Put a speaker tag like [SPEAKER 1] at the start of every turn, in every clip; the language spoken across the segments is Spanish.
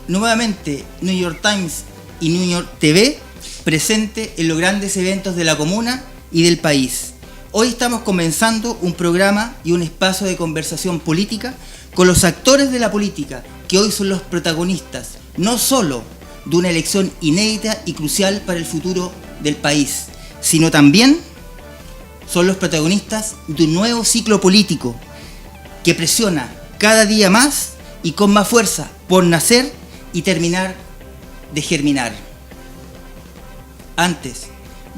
[SPEAKER 1] nuevamente New York Times y New York TV presente en los grandes eventos de la comuna y del país. Hoy estamos comenzando un programa y un espacio de conversación política con los actores de la política, que hoy son los protagonistas, no solo de una elección inédita y crucial para el futuro del país, sino también son los protagonistas de un nuevo ciclo político que presiona cada día más y con más fuerza por nacer y terminar de germinar. Antes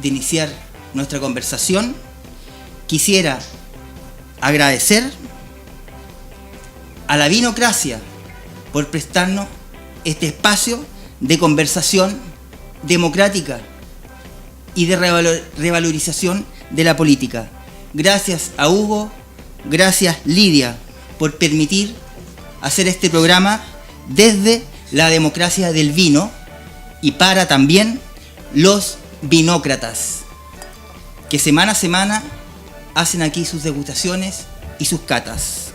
[SPEAKER 1] de iniciar nuestra conversación, quisiera agradecer a la Vinocracia por prestarnos este espacio de conversación democrática y de revalorización de la política. Gracias a Hugo, gracias Lidia, por permitir hacer este programa desde la democracia del vino y para también los vinócratas, que semana a semana hacen aquí sus degustaciones y sus catas.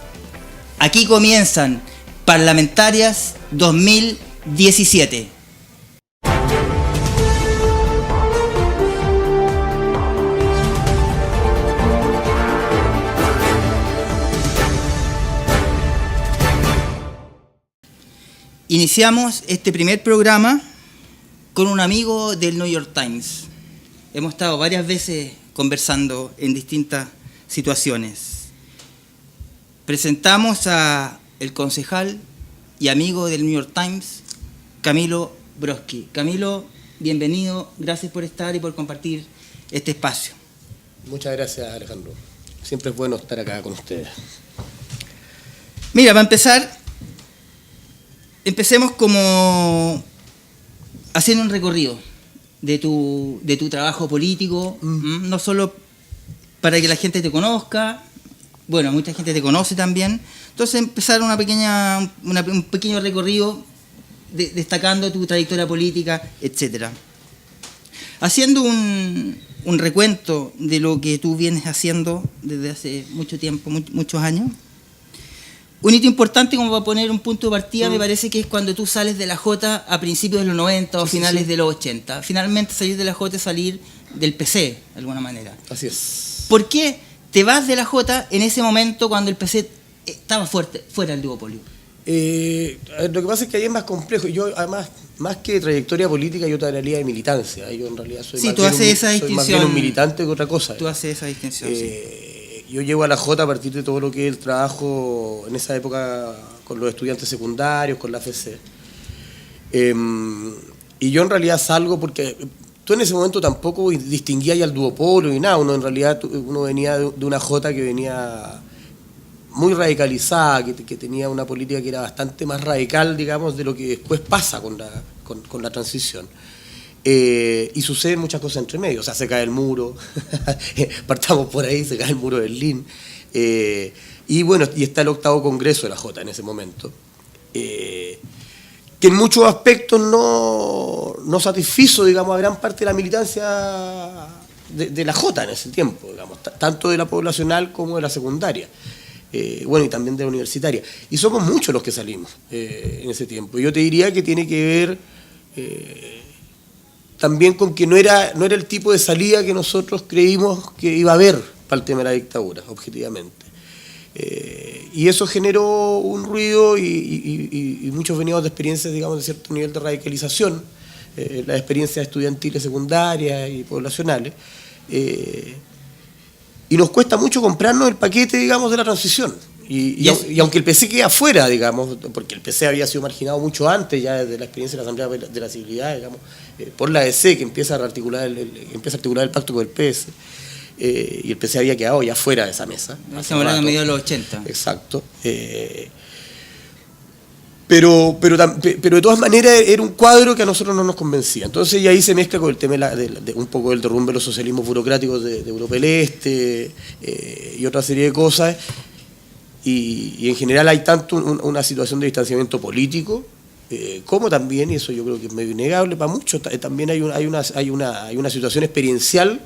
[SPEAKER 1] Aquí comienzan Parlamentarias 2017. Iniciamos este primer programa con un amigo del New York Times. Hemos estado varias veces conversando en distintas situaciones. Presentamos a el concejal y amigo del New York Times, Camilo Brodsky. Camilo, bienvenido, gracias por estar y por compartir este espacio.
[SPEAKER 2] Muchas gracias, Alejandro. Siempre es bueno estar acá con ustedes.
[SPEAKER 1] Mira, para empezar, empecemos como haciendo un recorrido de tu trabajo político, no solo para que la gente te conozca, bueno, mucha gente te conoce también, entonces empezar un pequeño recorrido destacando tu trayectoria política, etcétera. Haciendo un recuento de lo que tú vienes haciendo desde hace mucho tiempo, muchos años. Un hito importante, como para poner un punto de partida, me parece que es cuando tú sales de la Jota a principios de los 90 o finales de los 80. Finalmente salir de la Jota es salir del PC, de alguna manera.
[SPEAKER 2] Así es.
[SPEAKER 1] ¿Por qué te vas de la Jota en ese momento cuando el PC estaba fuera del duopolio?
[SPEAKER 2] Lo que pasa es que ahí es más complejo. Yo, además, más que trayectoria política, yo te hablaría de militancia. Yo en realidad soy, más bien un militante que otra cosa.
[SPEAKER 1] Tú haces esa distinción, sí.
[SPEAKER 2] Yo llego a la Jota a partir de todo lo que es el trabajo en esa época con los estudiantes secundarios, con la AFC. Y yo en realidad salgo porque tú en ese momento tampoco distinguías ya el duopolio ni nada. Uno en realidad venía de una Jota que venía muy radicalizada, que tenía una política que era bastante más radical, digamos, de lo que después pasa con la transición. Y suceden muchas cosas entre medio, o sea, se cae el muro, partamos por ahí, se cae el muro de Berlín, y bueno, y está el 8º Congreso de la Jota en ese momento, que en muchos aspectos no satisfizo, digamos, a gran parte de la militancia de la Jota en ese tiempo, digamos, tanto de la poblacional como de la secundaria. Bueno, y también de la universitaria. Y somos muchos los que salimos en ese tiempo. Yo te diría que tiene que ver también con que no era el tipo de salida que nosotros creímos que iba a haber para el tema de la dictadura, objetivamente. Y eso generó un ruido y muchos veníamos de experiencias, digamos, de cierto nivel de radicalización, las experiencias estudiantiles secundarias y poblacionales. Y nos cuesta mucho comprarnos el paquete, digamos, de la transición. Y aunque el PC queda afuera, digamos, porque el PC había sido marginado mucho antes, ya desde la experiencia de la Asamblea de la Civilidad, digamos, por la ADC, que empieza a articular el pacto con el PS, y el PC había quedado ya fuera de esa mesa.
[SPEAKER 1] Estamos hablando a mediados de los 80.
[SPEAKER 2] Exacto. Pero de todas maneras era un cuadro que a nosotros no nos convencía. Entonces y ahí se mezcla con el tema de un poco del derrumbe de los socialismos burocráticos de Europa del Este y otra serie de cosas. Y en general hay tanto una situación de distanciamiento político como también, y eso yo creo que es medio innegable para muchos, también hay una situación experiencial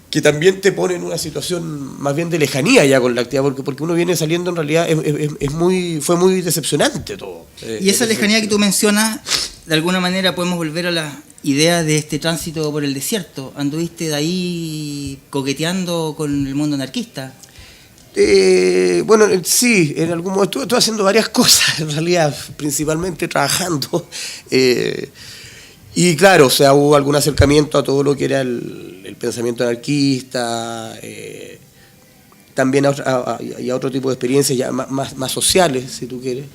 [SPEAKER 2] que también te pone en una situación más bien de lejanía ya con la actividad, porque uno viene saliendo en realidad, fue muy decepcionante todo.
[SPEAKER 1] Y esa lejanía que tú mencionas, de alguna manera podemos volver a la idea de este tránsito por el desierto. ¿Anduviste de ahí coqueteando con el mundo anarquista?
[SPEAKER 2] Bueno, sí, en algún momento estuve haciendo varias cosas, en realidad, principalmente trabajando. Y claro, o sea, hubo algún acercamiento a todo lo que era el pensamiento anarquista, también a otro tipo de experiencias ya más sociales, si tú quieres,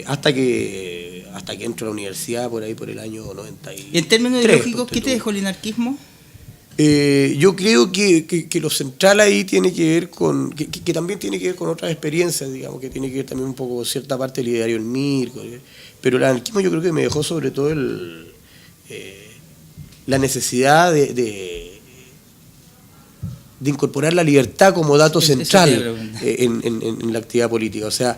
[SPEAKER 2] hasta que entro a la universidad por ahí por el año 93.
[SPEAKER 1] ¿Y en términos ideológicos qué te dejó el anarquismo?
[SPEAKER 2] Yo creo que lo central ahí tiene que ver con, que también tiene que ver con otras experiencias, digamos, que tiene que ver también un poco con cierta parte del ideario del Mirko, pero el anarquismo yo creo que me dejó sobre todo la necesidad de incorporar la libertad como dato central en la actividad política. O sea,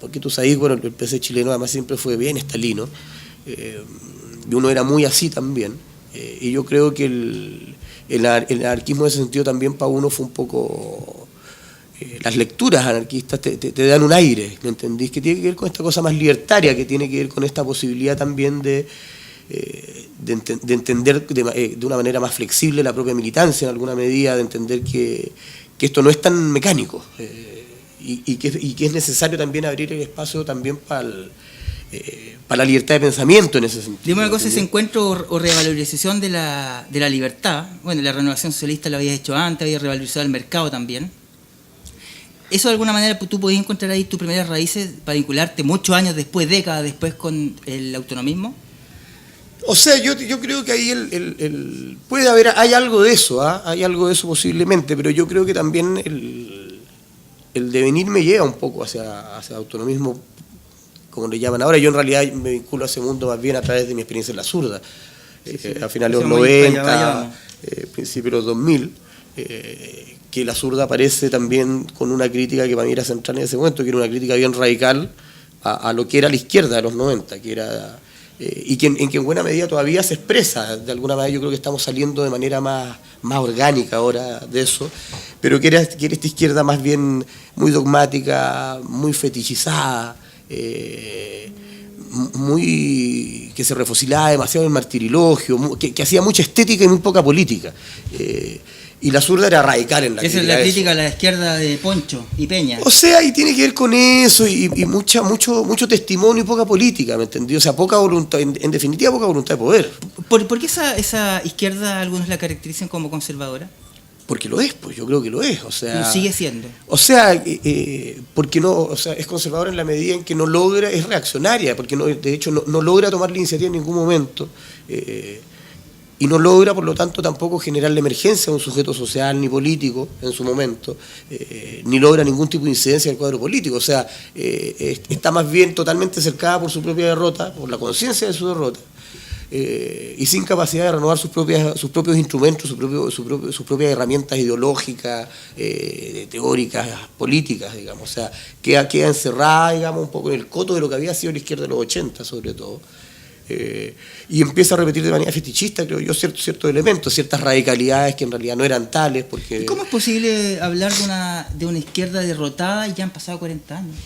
[SPEAKER 2] porque tú sabes, bueno, el PC chileno además siempre fue bien estalino, y uno era muy así también. Y yo creo que el anarquismo en ese sentido también para uno fue un poco... las lecturas anarquistas te dan un aire, ¿me entendís? Que tiene que ver con esta cosa más libertaria, que tiene que ver con esta posibilidad también de entender de una manera más flexible la propia militancia en alguna medida, de entender que esto no es tan mecánico, y que es necesario también abrir el espacio también para la libertad de pensamiento en ese sentido.
[SPEAKER 1] Dime una cosa, ese encuentro o revalorización de la libertad, bueno, la Renovación Socialista lo habías hecho antes, habías revalorizado el mercado también. ¿Eso de alguna manera tú podías encontrar ahí tus primeras raíces para vincularte muchos años después, décadas después, con el autonomismo?
[SPEAKER 2] O sea, yo creo que ahí puede haber, hay algo de eso, hay algo de eso posiblemente, pero yo creo que también el devenir me lleva un poco hacia autonomismo, como le llaman ahora. Yo en realidad me vinculo a ese mundo más bien a través de mi experiencia en la zurda, a finales de los 90, principios de los 2000, que la zurda aparece también con una crítica que para mí era central en ese momento, que era una crítica bien radical a lo que era la izquierda de los 90, que era... y que en buena medida todavía se expresa, de alguna manera. Yo creo que estamos saliendo de manera más orgánica ahora de eso, pero que era esta izquierda más bien muy dogmática, muy fetichizada, que se refosilaba demasiado en martirilogio, que hacía mucha estética y muy poca política. Y la zurda era radical en la crítica.
[SPEAKER 1] Esa es la crítica a la izquierda de Poncho y Peña.
[SPEAKER 2] O sea, y tiene que ver con eso, y mucho testimonio y poca política, ¿me entendí? O sea, poca voluntad, en definitiva, poca voluntad de poder.
[SPEAKER 1] ¿Por qué esa izquierda algunos la caracterizan como conservadora?
[SPEAKER 2] Porque lo es, pues yo creo que lo es, o sea...
[SPEAKER 1] Lo sigue siendo.
[SPEAKER 2] O sea, porque no, o sea, es conservadora en la medida en que no logra, es reaccionaria, porque de hecho no logra tomar la iniciativa en ningún momento, y no logra, por lo tanto, tampoco generar la emergencia a un sujeto social ni político en su momento, ni logra ningún tipo de incidencia en el cuadro político. O sea, está más bien totalmente cercada por su propia derrota, por la conciencia de su derrota, y sin capacidad de renovar sus propios instrumentos, sus propias herramientas ideológicas, teóricas, políticas, digamos. O sea, queda encerrada, digamos, un poco en el coto de lo que había sido la izquierda de los 80, sobre todo. Y empieza a repetir de manera fetichista, creo yo, ciertos elementos, ciertas radicalidades que en realidad no eran tales. Porque...
[SPEAKER 1] ¿Y cómo es posible hablar de una izquierda derrotada y ya han pasado 40 años?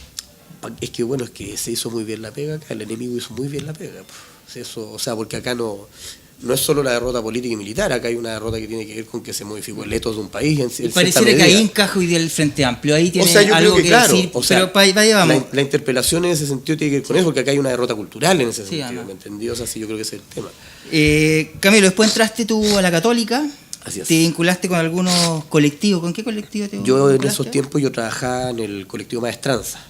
[SPEAKER 2] Es que se hizo muy bien la pega acá, el enemigo hizo muy bien la pega. Eso, o sea, porque acá no es solo la derrota política y militar, acá hay una derrota que tiene que ver con que se modificó el etos de un país.
[SPEAKER 1] Pareciera que ahí encaja hoy día el Frente Amplio, ahí tiene algo que
[SPEAKER 2] claro,
[SPEAKER 1] decir,
[SPEAKER 2] o sea,
[SPEAKER 1] pero vaya, vamos.
[SPEAKER 2] La interpelación en ese sentido tiene que ver con eso, porque acá hay una derrota cultural en ese sentido, ¿me entendí? O sea, sí, yo creo que ese es el tema.
[SPEAKER 1] Camilo, después entraste tú a la Católica.
[SPEAKER 2] Así es.
[SPEAKER 1] Te vinculaste con algunos colectivos. ¿Con qué colectivo te
[SPEAKER 2] Yo
[SPEAKER 1] vinculaste?
[SPEAKER 2] en esos tiempos yo trabajaba en el colectivo Maestranza.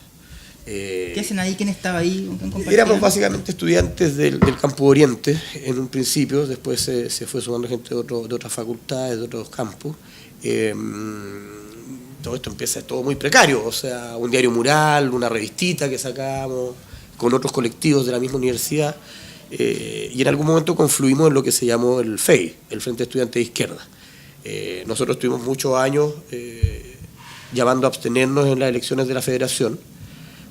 [SPEAKER 1] ¿Qué hacen ahí? ¿Quién estaba ahí?
[SPEAKER 2] Éramos básicamente estudiantes del Campo Oriente en un principio, después se fue sumando gente de otras facultades, de otros campos. Todo esto empieza todo muy precario, o sea, un diario mural, una revistita que sacábamos con otros colectivos de la misma universidad, y en algún momento confluimos en lo que se llamó el FEI, el Frente Estudiante de Izquierda. Nosotros tuvimos muchos años llamando a abstenernos en las elecciones de la federación,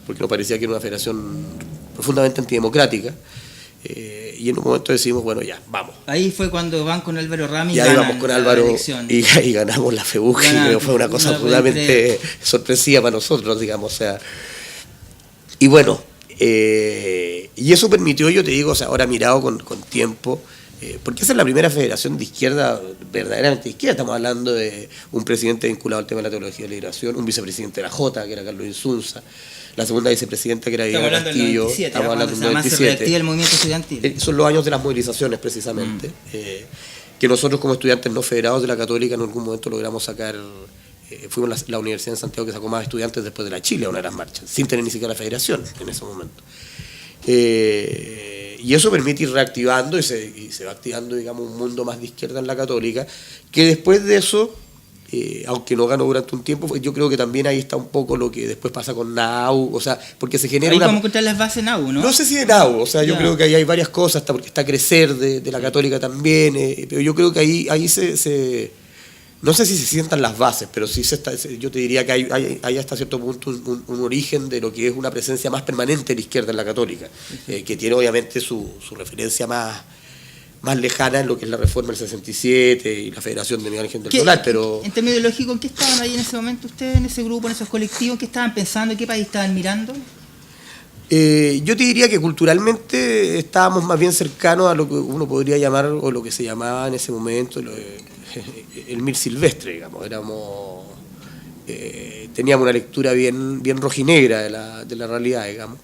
[SPEAKER 2] porque nos parecía que era una federación profundamente antidemocrática, Y en un momento decidimos, bueno, ya, vamos.
[SPEAKER 1] Ahí fue cuando van con Álvaro Rami
[SPEAKER 2] Y ahí vamos con Álvaro y ganamos la FEBUC, y fue una cosa absolutamente sorpresiva para nosotros, digamos, o sea. Y bueno, y eso permitió, yo te digo, o sea, ahora mirado con tiempo, porque esa es la primera federación de izquierda, verdaderamente de izquierda. Estamos hablando de un presidente vinculado al tema de la teología de la liberación, un vicepresidente de la Jota, que era Carlos Insunza, la segunda vicepresidenta, que era Viviana Castillo. Estamos hablando del 97.
[SPEAKER 1] El movimiento estudiantil.
[SPEAKER 2] Son los años de las movilizaciones, precisamente, que nosotros como estudiantes no federados de la Católica en algún momento logramos sacar. Fuimos la Universidad de Santiago que sacó más estudiantes después de la Chile a una de las marchas, sin tener ni siquiera la federación en ese momento. Y eso permite ir reactivando y se va activando, digamos, un mundo más de izquierda en la Católica, que después de eso, aunque no ganó durante un tiempo, yo creo que también ahí está un poco lo que después pasa con NAU, o sea, porque se genera
[SPEAKER 1] ahí vamos a encontrar las bases NAU, ¿no?
[SPEAKER 2] No sé si de NAU, o sea, yo creo que ahí hay varias cosas, porque está Crecer de la Católica también, pero yo creo que ahí se no sé si se sientan las bases, pero sí yo te diría que hay hasta cierto punto un origen de lo que es una presencia más permanente de la izquierda en la Católica, que tiene obviamente su referencia más lejana en lo que es la reforma del 67 y la Federación de Miguel Ángel del Solar, pero.
[SPEAKER 1] En términos ideológicos, ¿en qué estaban ahí en ese momento ustedes, en ese grupo, en esos colectivos? ¿Qué estaban pensando? ¿Qué país estaban mirando?
[SPEAKER 2] Yo te diría que culturalmente estábamos más bien cercanos a lo que uno podría llamar, o lo que se llamaba en ese momento, el Mir Silvestre, digamos. Teníamos una lectura bien rojinegra de la realidad, digamos.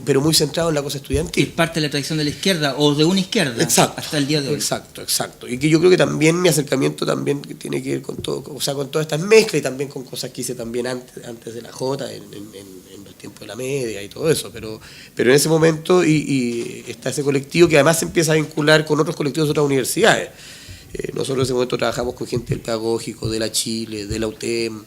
[SPEAKER 2] Pero muy centrado en la cosa estudiantil.
[SPEAKER 1] Es parte de la tradición de la izquierda, o de una izquierda,
[SPEAKER 2] exacto,
[SPEAKER 1] hasta el día de hoy.
[SPEAKER 2] Exacto. Y que yo creo que también mi acercamiento también tiene que ver con todo, o sea, con todas estas mezclas, y también con cosas que hice también antes de la Jota, en el tiempo de la media y todo eso. Pero en ese momento y está ese colectivo que además se empieza a vincular con otros colectivos de otras universidades. Nosotros en ese momento trabajamos con gente del Pedagógico, de la Chile, de la UTEM,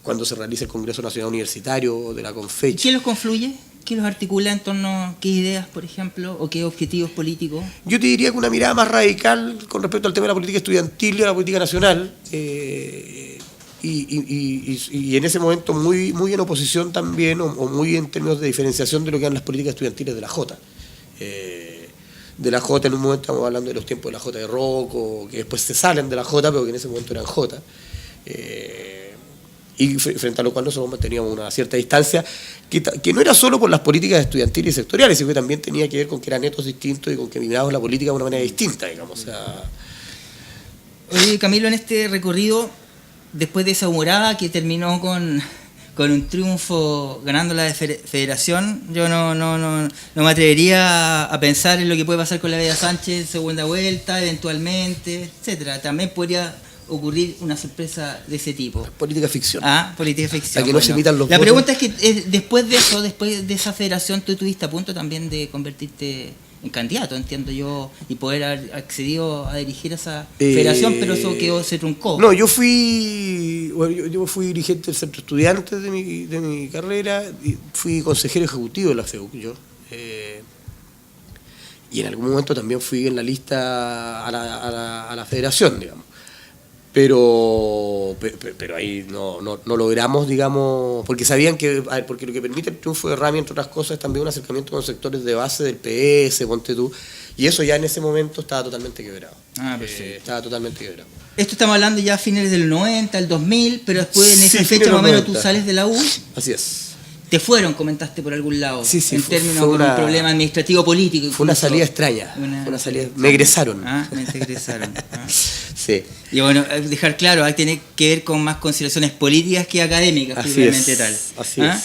[SPEAKER 2] cuando se realiza el Congreso Nacional Universitario, de la Confecha.
[SPEAKER 1] ¿Qué los confluye? ¿Qué los articula en torno a qué ideas, por ejemplo, o qué objetivos políticos?
[SPEAKER 2] Yo te diría que una mirada más radical con respecto al tema de la política estudiantil y a la política nacional, y en ese momento muy en oposición también, o muy en términos de diferenciación de lo que eran las políticas estudiantiles de la Jota. De la Jota, en un momento estamos hablando de los tiempos de la Jota de Rocco, que después se salen de la Jota, pero que en ese momento eran Jota. Y frente a lo cual nosotros teníamos una cierta distancia, que no era solo por las políticas estudiantiles y sectoriales, sino que también tenía que ver con que eran netos distintos y con que mirábamos la política de una manera distinta, digamos. O sea.
[SPEAKER 1] Oye, Camilo, en este recorrido, después de esa humorada que terminó con un triunfo ganando la federación, yo no me atrevería a pensar en lo que puede pasar con la Bella Sánchez, segunda vuelta, eventualmente, etcétera. También podría ocurrir una sorpresa de ese tipo.
[SPEAKER 2] Política ficción.
[SPEAKER 1] Política ficción.
[SPEAKER 2] A que no se imitan los
[SPEAKER 1] La
[SPEAKER 2] votos.
[SPEAKER 1] pregunta es que después de esa federación, tú estuviste a punto también de convertirte en candidato, entiendo yo, y poder haber accedido a dirigir esa federación, pero eso se truncó.
[SPEAKER 2] No, yo fui dirigente del centro estudiantes de mi carrera, y fui consejero ejecutivo de la FEUC, y en algún momento también fui en la lista a la federación, digamos. Pero ahí no logramos, digamos, porque sabían que, porque lo que permite el triunfo de Rami, entre otras cosas, es también un acercamiento con sectores de base del PS, ponte tú, y eso ya en ese momento estaba totalmente quebrado.
[SPEAKER 1] Perfecto.
[SPEAKER 2] Estaba totalmente quebrado.
[SPEAKER 1] Esto estamos hablando ya a finales del 90, el 2000, pero después en esa fecha más o menos tú sales de la U.
[SPEAKER 2] Así es.
[SPEAKER 1] Te fueron, comentaste por algún lado,
[SPEAKER 2] sí,
[SPEAKER 1] en términos de un problema administrativo político.
[SPEAKER 2] Fue una salida extraña. Me egresaron.
[SPEAKER 1] Me egresaron.
[SPEAKER 2] Sí.
[SPEAKER 1] Y bueno, dejar claro, tiene que ver con más consideraciones políticas que académicas, probablemente tal.
[SPEAKER 2] Así es.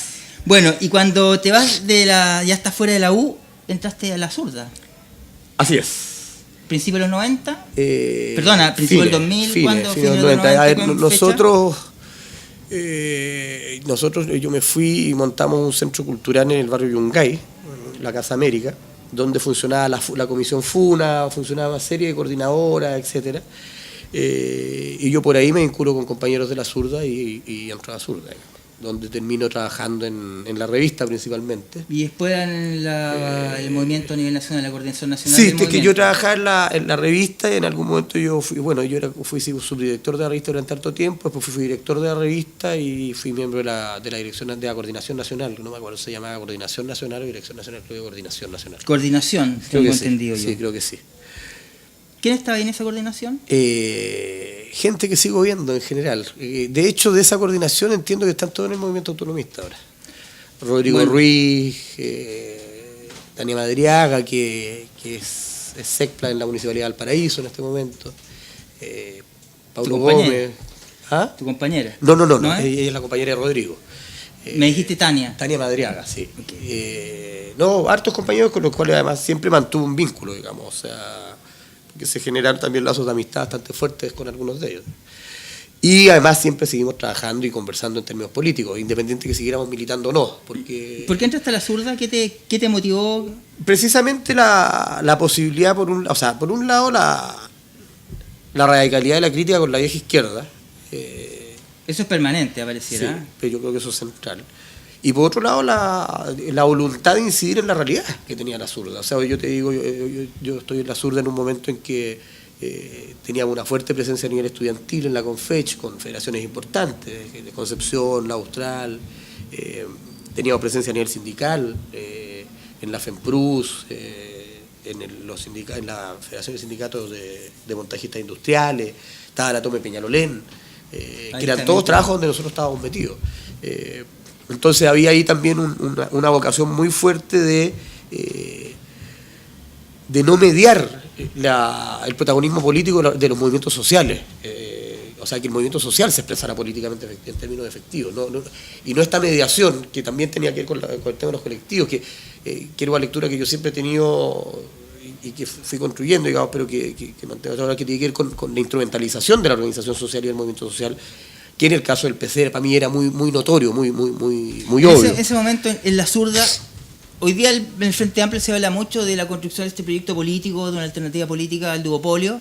[SPEAKER 1] Bueno, y cuando te vas ya estás fuera de la U, entraste a la Zurda.
[SPEAKER 2] Así es.
[SPEAKER 1] ¿Principio de los 90? Perdona, principio del 2000, ¿cuándo?
[SPEAKER 2] Fines de los 90. A ver, nosotros, yo me fui y montamos un centro cultural en el barrio Yungay, la Casa América, donde funcionaba la comisión FUNA, funcionaba una serie de coordinadoras, etcétera. Y yo por ahí me vinculo con compañeros de la Zurda y entro a la Zurda. donde termino trabajando en la revista principalmente.
[SPEAKER 1] Y después en el movimiento a nivel nacional, la coordinación nacional.
[SPEAKER 2] Sí,
[SPEAKER 1] del
[SPEAKER 2] es que
[SPEAKER 1] movimiento.
[SPEAKER 2] yo trabajaba en la revista y en algún momento yo fui subdirector de la revista durante harto tiempo, después fui director de la revista y fui miembro de la dirección de la Coordinación Nacional, no me acuerdo si se llamaba Coordinación Nacional o Dirección Nacional, creo que Coordinación Nacional.
[SPEAKER 1] Coordinación,
[SPEAKER 2] Creo
[SPEAKER 1] tengo
[SPEAKER 2] que sí,
[SPEAKER 1] entendido yo.
[SPEAKER 2] sí, creo que sí.
[SPEAKER 1] ¿Quién estaba ahí en esa coordinación?
[SPEAKER 2] Gente que sigo viendo en general. De hecho, de esa coordinación entiendo que están todos en el movimiento autonomista ahora. Rodrigo Ruiz, Tania Madriaga, que es SECPLA en la Municipalidad de Valparaíso en este momento. Paulo Gómez. ¿Ah?
[SPEAKER 1] ¿Tu compañera?
[SPEAKER 2] No, ella es la compañera de Rodrigo.
[SPEAKER 1] Me dijiste Tania.
[SPEAKER 2] Tania Madriaga, sí.
[SPEAKER 1] Okay.
[SPEAKER 2] Hartos compañeros con los cuales además siempre mantuvo un vínculo, digamos, o sea, que se generaron también lazos de amistad bastante fuertes con algunos de ellos. Y además siempre seguimos trabajando y conversando en términos políticos, independiente que siguiéramos militando o no. Porque
[SPEAKER 1] ¿Por qué entraste a la zurda? ¿Qué te motivó?
[SPEAKER 2] Precisamente la posibilidad, por un lado, la radicalidad de la crítica con la vieja izquierda.
[SPEAKER 1] Eso es permanente, apareciera.
[SPEAKER 2] Sí, pero yo creo que eso es central. Y por otro lado, la voluntad de incidir en la realidad que tenía la zurda. O sea, yo te digo, yo estoy en la zurda en un momento en que teníamos una fuerte presencia a nivel estudiantil en la Confech, con federaciones importantes, de Concepción, la Austral, teníamos presencia a nivel sindical, en la FEMPRUS, en la Federación de Sindicatos de Montajistas Industriales, estaba la Tome Peñalolén, que eran todos trabajos donde nosotros estábamos metidos. Entonces había ahí también una vocación muy fuerte de no mediar el protagonismo político de los movimientos sociales. O sea, que el movimiento social se expresara políticamente en términos efectivos. Y no esta mediación, que también tenía que ver con el tema de los colectivos, que era una lectura que yo siempre he tenido y que fui construyendo, digamos, pero que mantengo ahora, que tiene que ver con la instrumentalización de la organización social y del movimiento social, que en el caso del PC para mí era muy notorio, muy obvio.
[SPEAKER 1] En ese momento, en la zurda, hoy día en el Frente Amplio se habla mucho de la construcción de este proyecto político, de una alternativa política al duopolio.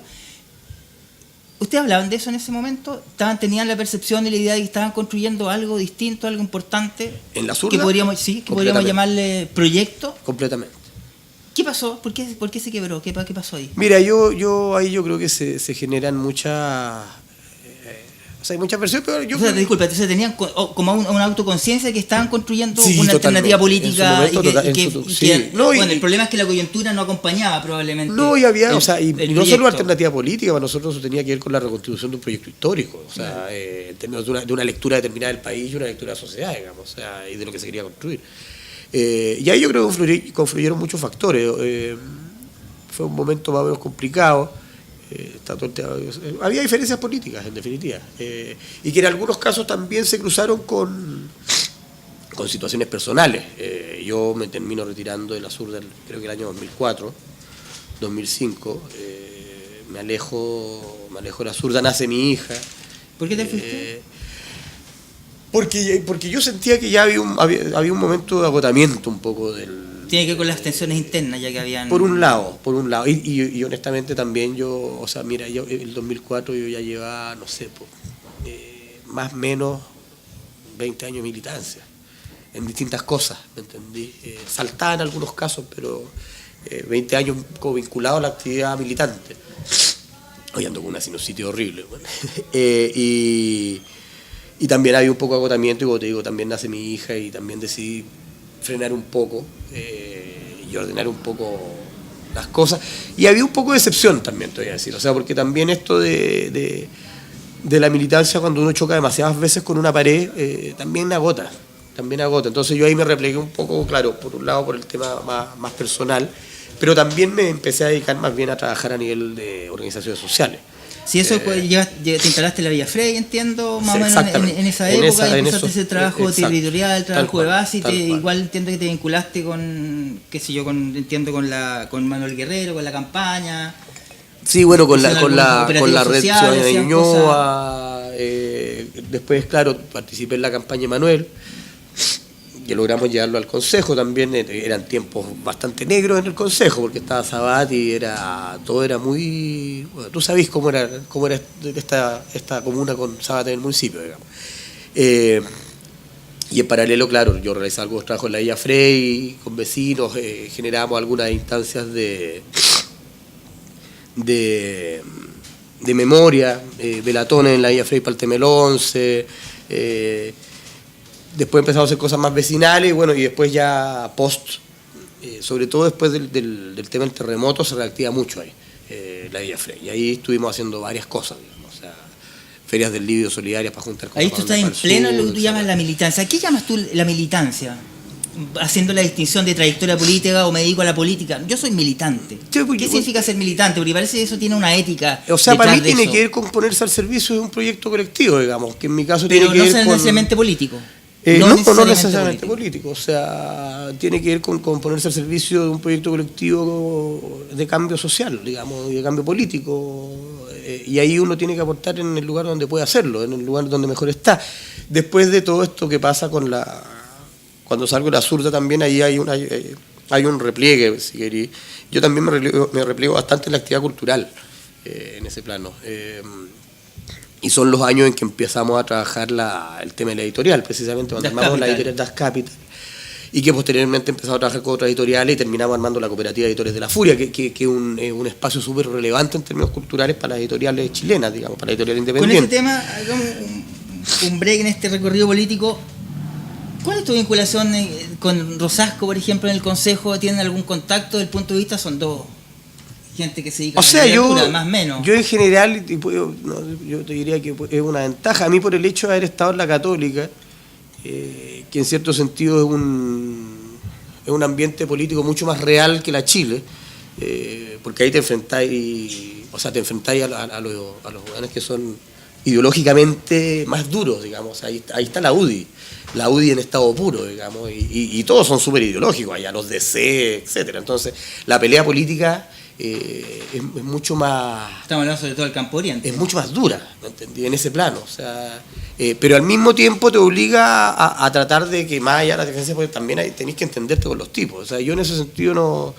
[SPEAKER 1] ¿Ustedes hablaban de eso en ese momento? ¿Tenían la percepción y la idea de que estaban construyendo algo distinto, algo importante?
[SPEAKER 2] ¿En la zurda?
[SPEAKER 1] Que podríamos llamarle proyecto.
[SPEAKER 2] Completamente.
[SPEAKER 1] ¿Qué pasó? ¿Por qué se quebró? ¿Qué pasó ahí?
[SPEAKER 2] Mira, ahí yo creo que se generan muchas... hay muchas versiones, pero yo...
[SPEAKER 1] Disculpa, entonces tenían como una autoconciencia de que estaban construyendo
[SPEAKER 2] sí,
[SPEAKER 1] una
[SPEAKER 2] totalmente.
[SPEAKER 1] alternativa política
[SPEAKER 2] el
[SPEAKER 1] problema es que la coyuntura no acompañaba probablemente.
[SPEAKER 2] No, y había, y no solo alternativa política, para nosotros eso tenía que ver con la reconstitución de un proyecto histórico, o sea, en términos de una lectura determinada del país y una lectura de la sociedad, digamos, o sea, y de lo que se quería construir. Y ahí yo creo que confluyeron muchos factores. Fue un momento más o menos complicado. Había diferencias políticas, en definitiva, y que en algunos casos también se cruzaron con situaciones personales. Yo me termino retirando de la zurda, creo que el año 2004, 2005, me alejo de la zurda, nace mi hija.
[SPEAKER 1] ¿Por qué te fuiste?
[SPEAKER 2] Porque yo sentía que ya había un momento de agotamiento un poco del...
[SPEAKER 1] Tiene que ver con las tensiones internas ya que habían...
[SPEAKER 2] Por un lado. Y honestamente también yo, o sea, mira, yo el 2004 yo ya llevaba, no sé, más o menos 20 años de militancia, en distintas cosas, ¿me entendí? Saltaba en algunos casos, pero 20 años como vinculado a la actividad militante. Hoy ando con una sinusitis horrible. Bueno. Y también había un poco de agotamiento, y como te digo, también nace mi hija y también decidí frenar un poco y ordenar un poco las cosas. Y había un poco de excepción también, te voy a decir. O sea, porque también esto de la militancia, cuando uno choca demasiadas veces con una pared, también agota. Entonces yo ahí me replegué un poco, claro, por un lado por el tema más personal, pero también me empecé a dedicar más bien a trabajar a nivel de organizaciones sociales.
[SPEAKER 1] Si eso te instalaste en la Villa Frey, entiendo, más o menos en esa época, y empezaste ese trabajo territorial, trabajo de base, igual entiendo que te vinculaste con, qué sé yo, con Manuel Guerrero, con la campaña.
[SPEAKER 2] Sí, bueno, con la red Ciudadana de Ñuñoa, después, claro, participé en la campaña de Manuel, que logramos llevarlo al Consejo también. Eran tiempos bastante negros en el Consejo, porque estaba Sabat y todo era muy... Bueno, tú sabés cómo era esta comuna con Sabat en el municipio, digamos. Y en paralelo, claro, yo realizaba algunos trabajos en la Villa Frey, con vecinos, generábamos algunas instancias de memoria, velatones en la Villa Frey para el Temel 11, después empezamos a hacer cosas más vecinales, y bueno, y después ya post, sobre todo después del tema del terremoto, se reactiva mucho ahí, la Villa Frey, y ahí estuvimos haciendo varias cosas, digamos, o sea, ferias del Libio solidarias para juntar cosas.
[SPEAKER 1] Ahí tú estás en pleno lo que tú llamas la militancia. ¿Qué llamas tú la militancia? Haciendo la distinción de trayectoria política o me dedico a la política. Yo soy militante.
[SPEAKER 2] Sí,
[SPEAKER 1] ¿Qué significa ser militante? Porque parece que eso tiene una ética.
[SPEAKER 2] O sea, para mí tiene
[SPEAKER 1] eso.
[SPEAKER 2] que ver con ponerse al servicio de un proyecto colectivo, digamos, que en mi caso
[SPEAKER 1] Pero
[SPEAKER 2] tiene que
[SPEAKER 1] no
[SPEAKER 2] ver
[SPEAKER 1] ser
[SPEAKER 2] con...
[SPEAKER 1] necesariamente político.
[SPEAKER 2] No necesariamente político, o sea, tiene que ver con ponerse al servicio de un proyecto colectivo de cambio social, digamos, y de cambio político, y ahí uno tiene que aportar en el lugar donde puede hacerlo, en el lugar donde mejor está. Después de todo esto que pasa con cuando salgo de la Zurda también, ahí hay un repliegue, si queréis. Yo también me repliego bastante en la actividad cultural, en ese plano. Y son los años en que empezamos a trabajar el tema de la editorial, precisamente cuando armamos la editorial Das Capital, y que posteriormente empezamos a trabajar con otras editoriales y terminamos armando la Cooperativa de Editores de la Furia, que es un espacio súper relevante en términos culturales para las editoriales chilenas, digamos, para la editorial independiente.
[SPEAKER 1] Con ese tema, hagamos un break en este recorrido político. ¿Cuál es tu vinculación con Rosasco, por ejemplo, en el Consejo? ¿Tienen algún contacto? Desde el punto de vista, son dos gente que se dedica
[SPEAKER 2] a la literatura,
[SPEAKER 1] más o menos.
[SPEAKER 2] Yo en general, yo te diría que es una ventaja. A mí, por el hecho de haber estado en la Católica, que en cierto sentido es un ambiente político mucho más real que la Chile, porque ahí te enfrentáis a los jóvenes que son ideológicamente más duros, digamos. Ahí está la UDI en estado puro, digamos, y todos son súper ideológicos, allá los DC, etcétera. Entonces, la pelea política es mucho más...
[SPEAKER 1] Estamos hablando sobre todo del Campo Oriente.
[SPEAKER 2] Es mucho más dura, ¿me entendí? En ese plano. O sea, pero al mismo tiempo te obliga a tratar de que más allá de las diferencias, porque también tenéis que entenderte con los tipos. O sea, yo en ese sentido no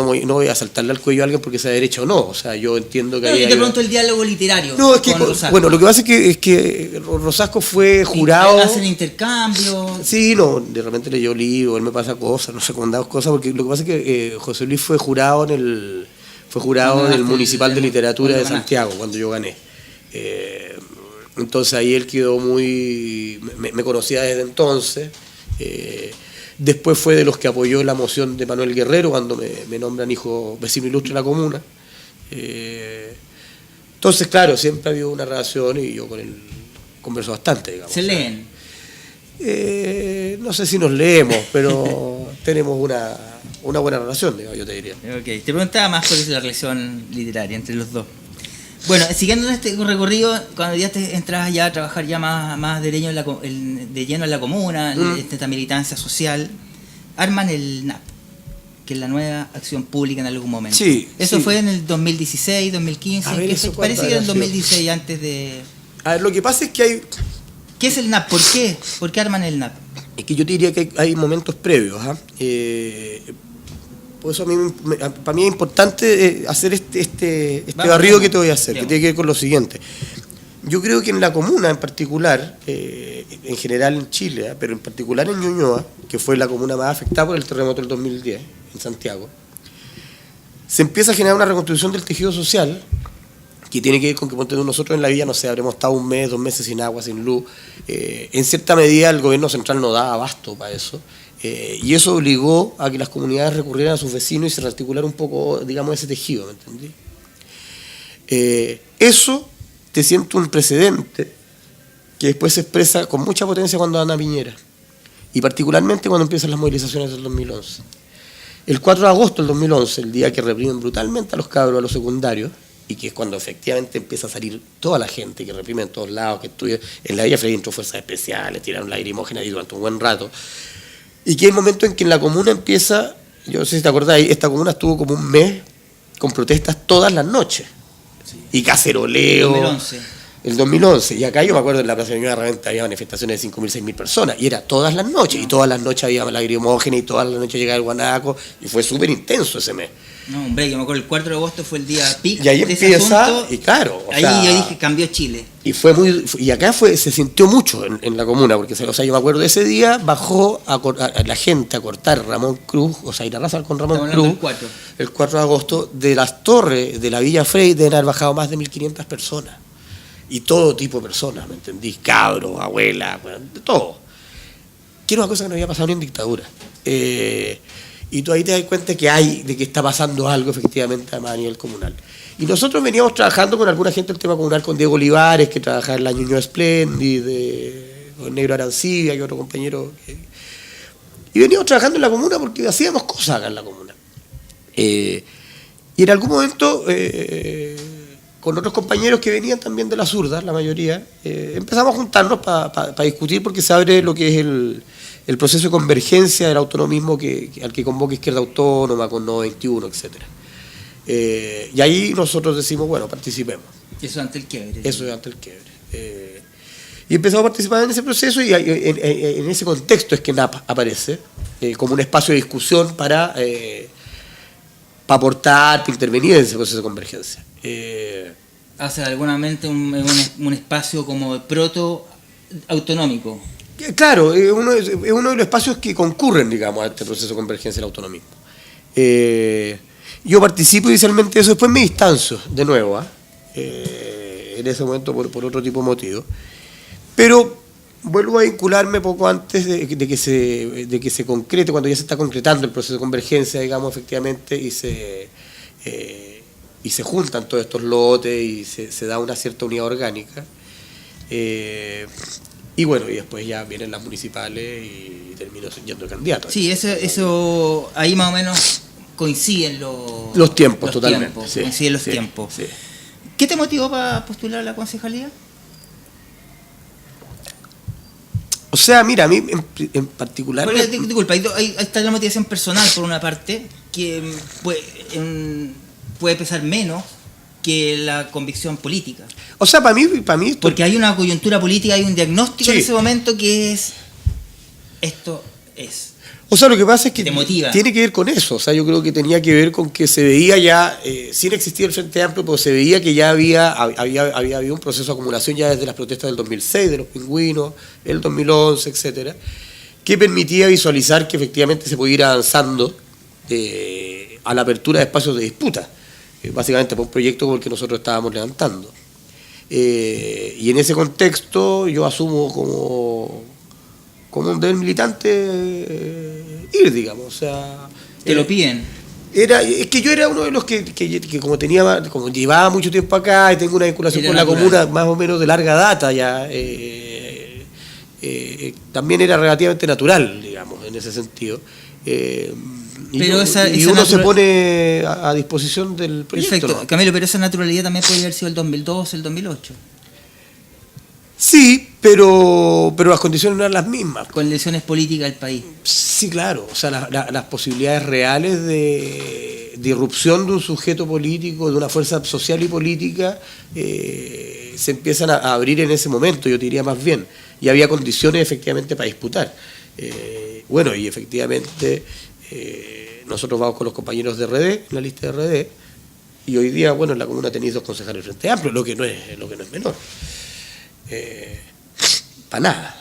[SPEAKER 2] voy a saltarle al cuello a alguien porque sea derecha o no. O sea, yo entiendo que...
[SPEAKER 1] Y de pronto el diálogo literario.
[SPEAKER 2] No, es que, bueno, lo que pasa es que Rosasco fue jurado...
[SPEAKER 1] Hacen intercambio.
[SPEAKER 2] Sí, no, de repente leyó libros, él me pasa cosas, nos recomendamos cosas, porque lo que pasa es que José Luis fue jurado en el Municipal de Literatura de Santiago, cuando yo gané. Entonces ahí él quedó me conocía desde entonces. Después fue de los que apoyó la moción de Manuel Guerrero cuando me nombran hijo vecino ilustre de la comuna. Entonces, claro, siempre ha habido una relación y yo con él converso bastante, digamos.
[SPEAKER 1] ¿Se leen?
[SPEAKER 2] No sé si nos leemos, pero tenemos una buena relación, digamos, yo te diría.
[SPEAKER 1] Ok, te preguntaba más por la relación literaria entre los dos. Bueno, siguiendo en este recorrido, cuando ya te entras ya a trabajar ya más de lleno en la comuna, esta militancia social, arman el NAP, que es la nueva acción pública en algún momento.
[SPEAKER 2] Sí.
[SPEAKER 1] Eso fue en el 2016, 2015, parece que era el 2016 antes de...
[SPEAKER 2] A ver, lo que pasa es que hay...
[SPEAKER 1] ¿Qué es el NAP? ¿Por qué? ¿Por qué arman el NAP?
[SPEAKER 2] Es que yo te diría que hay momentos previos, por eso para mí es importante hacer este barrido que te voy a hacer, que tiene que ver con lo siguiente. Yo creo que en la comuna en particular, en general en Chile, pero en particular en Ñuñoa, que fue la comuna más afectada por el terremoto del 2010, en Santiago, se empieza a generar una reconstrucción del tejido social que tiene que ver con que nosotros en la villa, no sé, habremos estado 1 mes, 2 meses sin agua, sin luz. En cierta medida el gobierno central no daba abasto para eso. Y eso obligó a que las comunidades recurrieran a sus vecinos y se rearticulara un poco, digamos, ese tejido, ¿me entendí? Eso te siento un precedente que después se expresa con mucha potencia cuando dan a Piñera, y particularmente cuando empiezan las movilizaciones del 2011. El 4 de agosto del 2011, el día que reprimen brutalmente a los cabros, a los secundarios, y que es cuando efectivamente empieza a salir toda la gente que reprime en todos lados, que estudia en la Villa Frey, entró fuerzas especiales, tiraron lacrimógenas ahí durante un buen rato. Y que hay el momento en que en la comuna empieza, yo no sé si te acordáis, esta comuna estuvo como 1 mes con protestas todas las noches. Sí. Y caceroleo.
[SPEAKER 1] 2011.
[SPEAKER 2] El 2011. Y acá yo me acuerdo en la Plaza de Ñuñoa de Repente había manifestaciones de 5.000, 6.000 personas. Y era todas las noches. Y todas las noches había lacrimógena y todas las noches llegaba el guanaco. Y fue súper intenso ese mes.
[SPEAKER 1] No, hombre, yo me acuerdo, el 4 de agosto fue el día pic
[SPEAKER 2] Y ahí
[SPEAKER 1] de ese
[SPEAKER 2] empieza,
[SPEAKER 1] asunto.
[SPEAKER 2] y claro.
[SPEAKER 1] Ahí yo dije, cambió Chile.
[SPEAKER 2] Y acá se sintió mucho en la comuna, porque o sea, yo me acuerdo de ese día, bajó a la gente a cortar Ramón Cruz, o sea, ir a arrasar con Ramón Cruz, el 4 de agosto, de las torres de la Villa Frey deben haber bajado más de 1.500 personas. Y todo tipo de personas, ¿me entendís? Cabros, abuelas, bueno, de todo. Que era una cosa que no había pasado ni en dictadura. Y tú ahí te das cuenta de que está pasando algo efectivamente además a nivel comunal. Y nosotros veníamos trabajando con alguna gente el tema comunal, con Diego Olivares, que trabajaba en la Ñuñoa Splendid, con Negro Arancibia, que otro compañero. Y veníamos trabajando en la comuna porque hacíamos cosas acá en la comuna. Y en algún momento, con otros compañeros que venían también de la zurda, la mayoría, empezamos a juntarnos para discutir, porque se abre lo que es el proceso de convergencia del autonomismo al que convoca Izquierda Autónoma, con No 21, etcétera. Y ahí nosotros decimos, bueno, participemos.
[SPEAKER 1] Eso ante el quiebre.
[SPEAKER 2] Eso es ante el quiebre. Y empezamos a participar en ese proceso, y en ese contexto es que NAP aparece como un espacio de discusión para aportar, para intervenir en ese proceso de convergencia.
[SPEAKER 1] Hace alguna mente un espacio como proto-autonómico.
[SPEAKER 2] Claro, es uno de los espacios que concurren, digamos, a este proceso de convergencia del autonomismo. Yo participo inicialmente de eso, después me distancio de nuevo, en ese momento por otro tipo de motivo. Pero vuelvo a vincularme poco antes de que se concrete, cuando ya se está concretando el proceso de convergencia, digamos, efectivamente, y se juntan todos estos lotes y se da una cierta unidad orgánica. Y bueno, y después ya vienen las municipales y termino siendo candidato.
[SPEAKER 1] Sí, eso ahí más o menos coinciden
[SPEAKER 2] los tiempos, totalmente. Sí,
[SPEAKER 1] coinciden los tiempos.
[SPEAKER 2] Sí.
[SPEAKER 1] ¿Qué te motivó para postular a la concejalía?
[SPEAKER 2] O sea, mira, a mí en particular...
[SPEAKER 1] Pero, disculpa, ahí está la motivación personal por una parte, que puede pesar menos que la convicción política.
[SPEAKER 2] O sea, para mí
[SPEAKER 1] porque hay una coyuntura política, hay un diagnóstico en ese momento que es esto es.
[SPEAKER 2] O sea, lo que pasa es que
[SPEAKER 1] tiene
[SPEAKER 2] que ver con eso. O sea, yo creo que tenía que ver con que se veía ya, sin existir el Frente Amplio, pero se veía que ya había habido un proceso de acumulación ya desde las protestas del 2006, de los pingüinos, el 2011, etcétera, que permitía visualizar que efectivamente se podía ir avanzando a la apertura de espacios de disputa, básicamente por un proyecto por el que nosotros estábamos levantando. Y en ese contexto yo asumo como un deber militante ir, digamos, o sea...
[SPEAKER 1] ¿Te lo piden?
[SPEAKER 2] Es que yo era uno de los que como llevaba mucho tiempo acá y tengo una vinculación con la comuna más o menos de larga data ya, también era relativamente natural, digamos, en ese sentido. Uno se pone a disposición del proyecto.
[SPEAKER 1] Perfecto, ¿no? Camilo, pero esa naturalidad también podría haber sido el 2002, el 2008.
[SPEAKER 2] Sí, pero las condiciones no eran las mismas.
[SPEAKER 1] Condiciones políticas del país.
[SPEAKER 2] Sí, claro. O sea, las posibilidades reales de irrupción de un sujeto político, de una fuerza social y política, se empiezan a abrir en ese momento, yo diría más bien. Y había condiciones efectivamente para disputar. Bueno, y efectivamente nosotros vamos con los compañeros de RD, en la lista de RD, y hoy día, bueno, en la comuna tenéis 2 concejales del Frente Amplio, lo que no es menor. Para nada.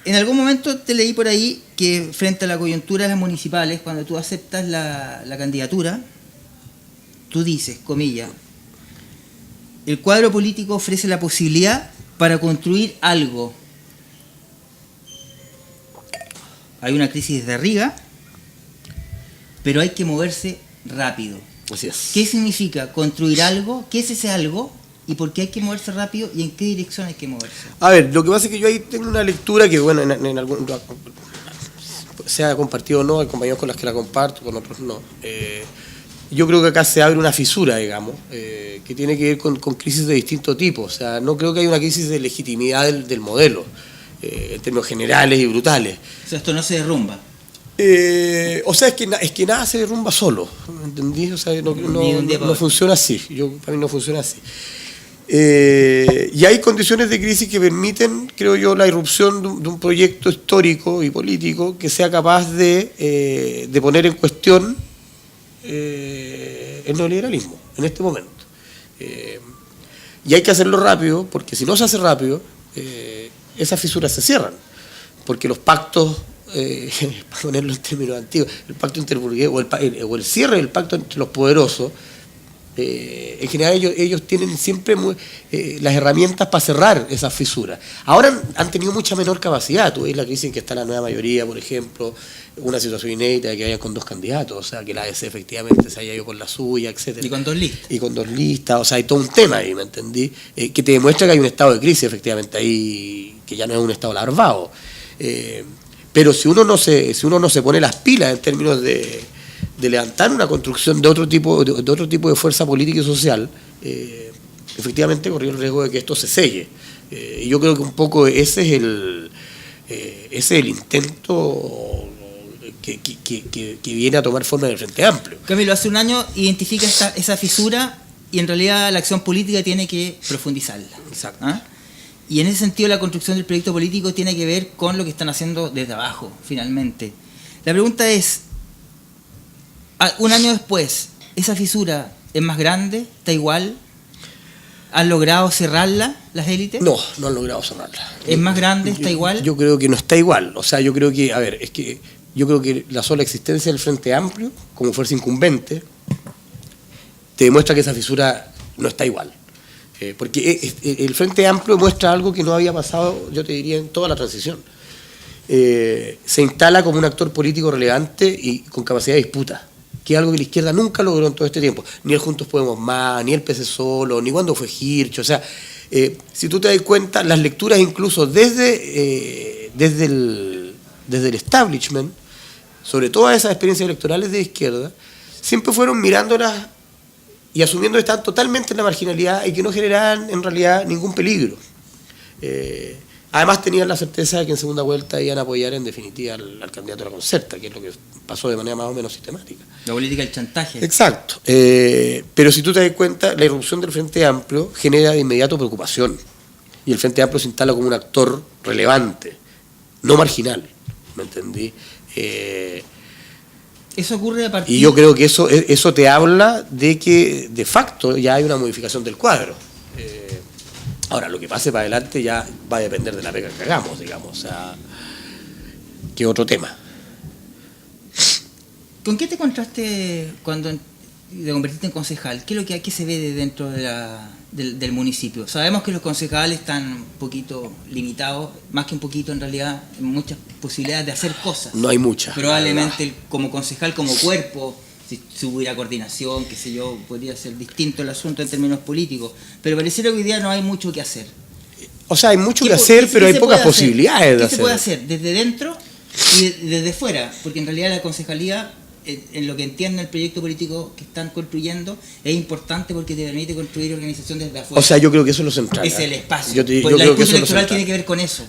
[SPEAKER 1] En algún momento te leí por ahí que frente a la coyuntura de las municipales, cuando tú aceptas la candidatura, tú dices, comillas, el cuadro político ofrece la posibilidad para construir algo. Hay una crisis de Riga, pero hay que moverse rápido.
[SPEAKER 2] Así es.
[SPEAKER 1] ¿Qué significa construir algo? ¿Qué es ese algo? ¿Y por qué hay que moverse rápido? ¿Y en qué dirección hay que moverse?
[SPEAKER 2] A ver, lo que pasa es que yo ahí tengo una lectura que, bueno, en algún se ha compartido o no, hay compañeros con las que la comparto, con otros no. Yo creo que acá se abre una fisura, digamos, que tiene que ver con crisis de distinto tipo. O sea, no creo que haya una crisis de legitimidad del modelo, en términos generales y brutales.
[SPEAKER 1] O sea, esto no se derrumba.
[SPEAKER 2] O sea, es que nada se derrumba solo, ¿entendí? O sea, no funciona así. Para mí no funciona así. Y hay condiciones de crisis que permiten, creo yo, la irrupción de un proyecto histórico y político que sea capaz de poner en cuestión el neoliberalismo en este momento. Y hay que hacerlo rápido, porque si no se hace rápido, esas fisuras se cierran. Porque los pactos, para ponerlo en términos antiguos, el pacto interburgués o el cierre del pacto entre los poderosos, en general ellos tienen siempre las herramientas para cerrar esas fisuras. Ahora han tenido mucha menor capacidad. Tú ves la crisis en que está la nueva mayoría, por ejemplo, una situación inédita de que haya con 2 candidatos, o sea, que la ADC efectivamente se haya ido con la suya, etcétera.
[SPEAKER 1] Y con 2 listas.
[SPEAKER 2] Y con 2 listas, o sea, hay todo un tema ahí, ¿me entendí? Que te demuestra que hay un estado de crisis, efectivamente, ahí, que ya no es un estado larvado. Pero si uno no se pone las pilas en términos de levantar una construcción de otro tipo de fuerza política y social, efectivamente corrió el riesgo de que esto se selle. Y yo creo que un poco ese es el intento que viene a tomar forma en el Frente Amplio.
[SPEAKER 1] Camilo, hace un año identifica esa fisura y en realidad la acción política tiene que profundizarla.
[SPEAKER 2] Exacto.
[SPEAKER 1] ¿Ah? Y en ese sentido la construcción del proyecto político tiene que ver con lo que están haciendo desde abajo, finalmente. La pregunta es, un año después, ¿esa fisura es más grande? ¿Está igual? ¿Han logrado cerrarla las élites?
[SPEAKER 2] No han logrado cerrarla.
[SPEAKER 1] ¿Es más grande? ¿Está igual?
[SPEAKER 2] Yo creo que no está igual. O sea, yo creo que, yo creo que la sola existencia del Frente Amplio, como fuerza incumbente, te demuestra que esa fisura no está igual. Porque el Frente Amplio muestra algo que no había pasado, yo te diría, en toda la transición. Se instala como un actor político relevante y con capacidad de disputa, que es algo que la izquierda nunca logró en todo este tiempo. Ni el Juntos Podemos Más, ni el PC Solo, ni cuando fue Hirsch. O sea, si tú te das cuenta, las lecturas incluso desde el establishment, sobre todas esas experiencias electorales de izquierda, siempre fueron mirándolas y asumiendo que estaban totalmente en la marginalidad y que no generaban en realidad ningún peligro. Además tenían la certeza de que en segunda vuelta iban a apoyar en definitiva al candidato a la Concerta, que es lo que pasó de manera más o menos sistemática.
[SPEAKER 1] La política del chantaje.
[SPEAKER 2] Exacto. Pero si tú te das cuenta, la irrupción del Frente Amplio genera de inmediato preocupación. Y el Frente Amplio se instala como un actor relevante, no marginal. ¿Me entendí?
[SPEAKER 1] Eso ocurre a partir...
[SPEAKER 2] Y yo creo que eso te habla de que de facto ya hay una modificación del cuadro. Ahora, lo que pase para adelante ya va a depender de la pega que hagamos, digamos. O sea, que otro tema.
[SPEAKER 1] ¿Con qué te encontraste cuando te convertiste en concejal? ¿Qué es lo que aquí se ve de dentro del municipio? Sabemos que los concejales están un poquito limitados, más que un poquito en realidad, en muchas posibilidades de hacer cosas.
[SPEAKER 2] No hay muchas.
[SPEAKER 1] Probablemente como concejal, como cuerpo, si hubiera coordinación, qué sé yo, podría ser distinto el asunto en términos políticos. Pero pareciera que hoy día no hay mucho que hacer.
[SPEAKER 2] O sea, hay mucho que hacer, pero hay pocas posibilidades de hacer.
[SPEAKER 1] ¿Qué se puede hacer desde dentro y desde fuera? Porque en realidad la concejalía, en lo que entiende el proyecto político que están construyendo, es importante porque te permite construir organización desde afuera.
[SPEAKER 2] O sea, yo creo que eso es lo central.
[SPEAKER 1] Es el espacio.
[SPEAKER 2] Yo
[SPEAKER 1] pues la
[SPEAKER 2] creo que
[SPEAKER 1] disputa
[SPEAKER 2] eso
[SPEAKER 1] electoral tiene que ver con eso.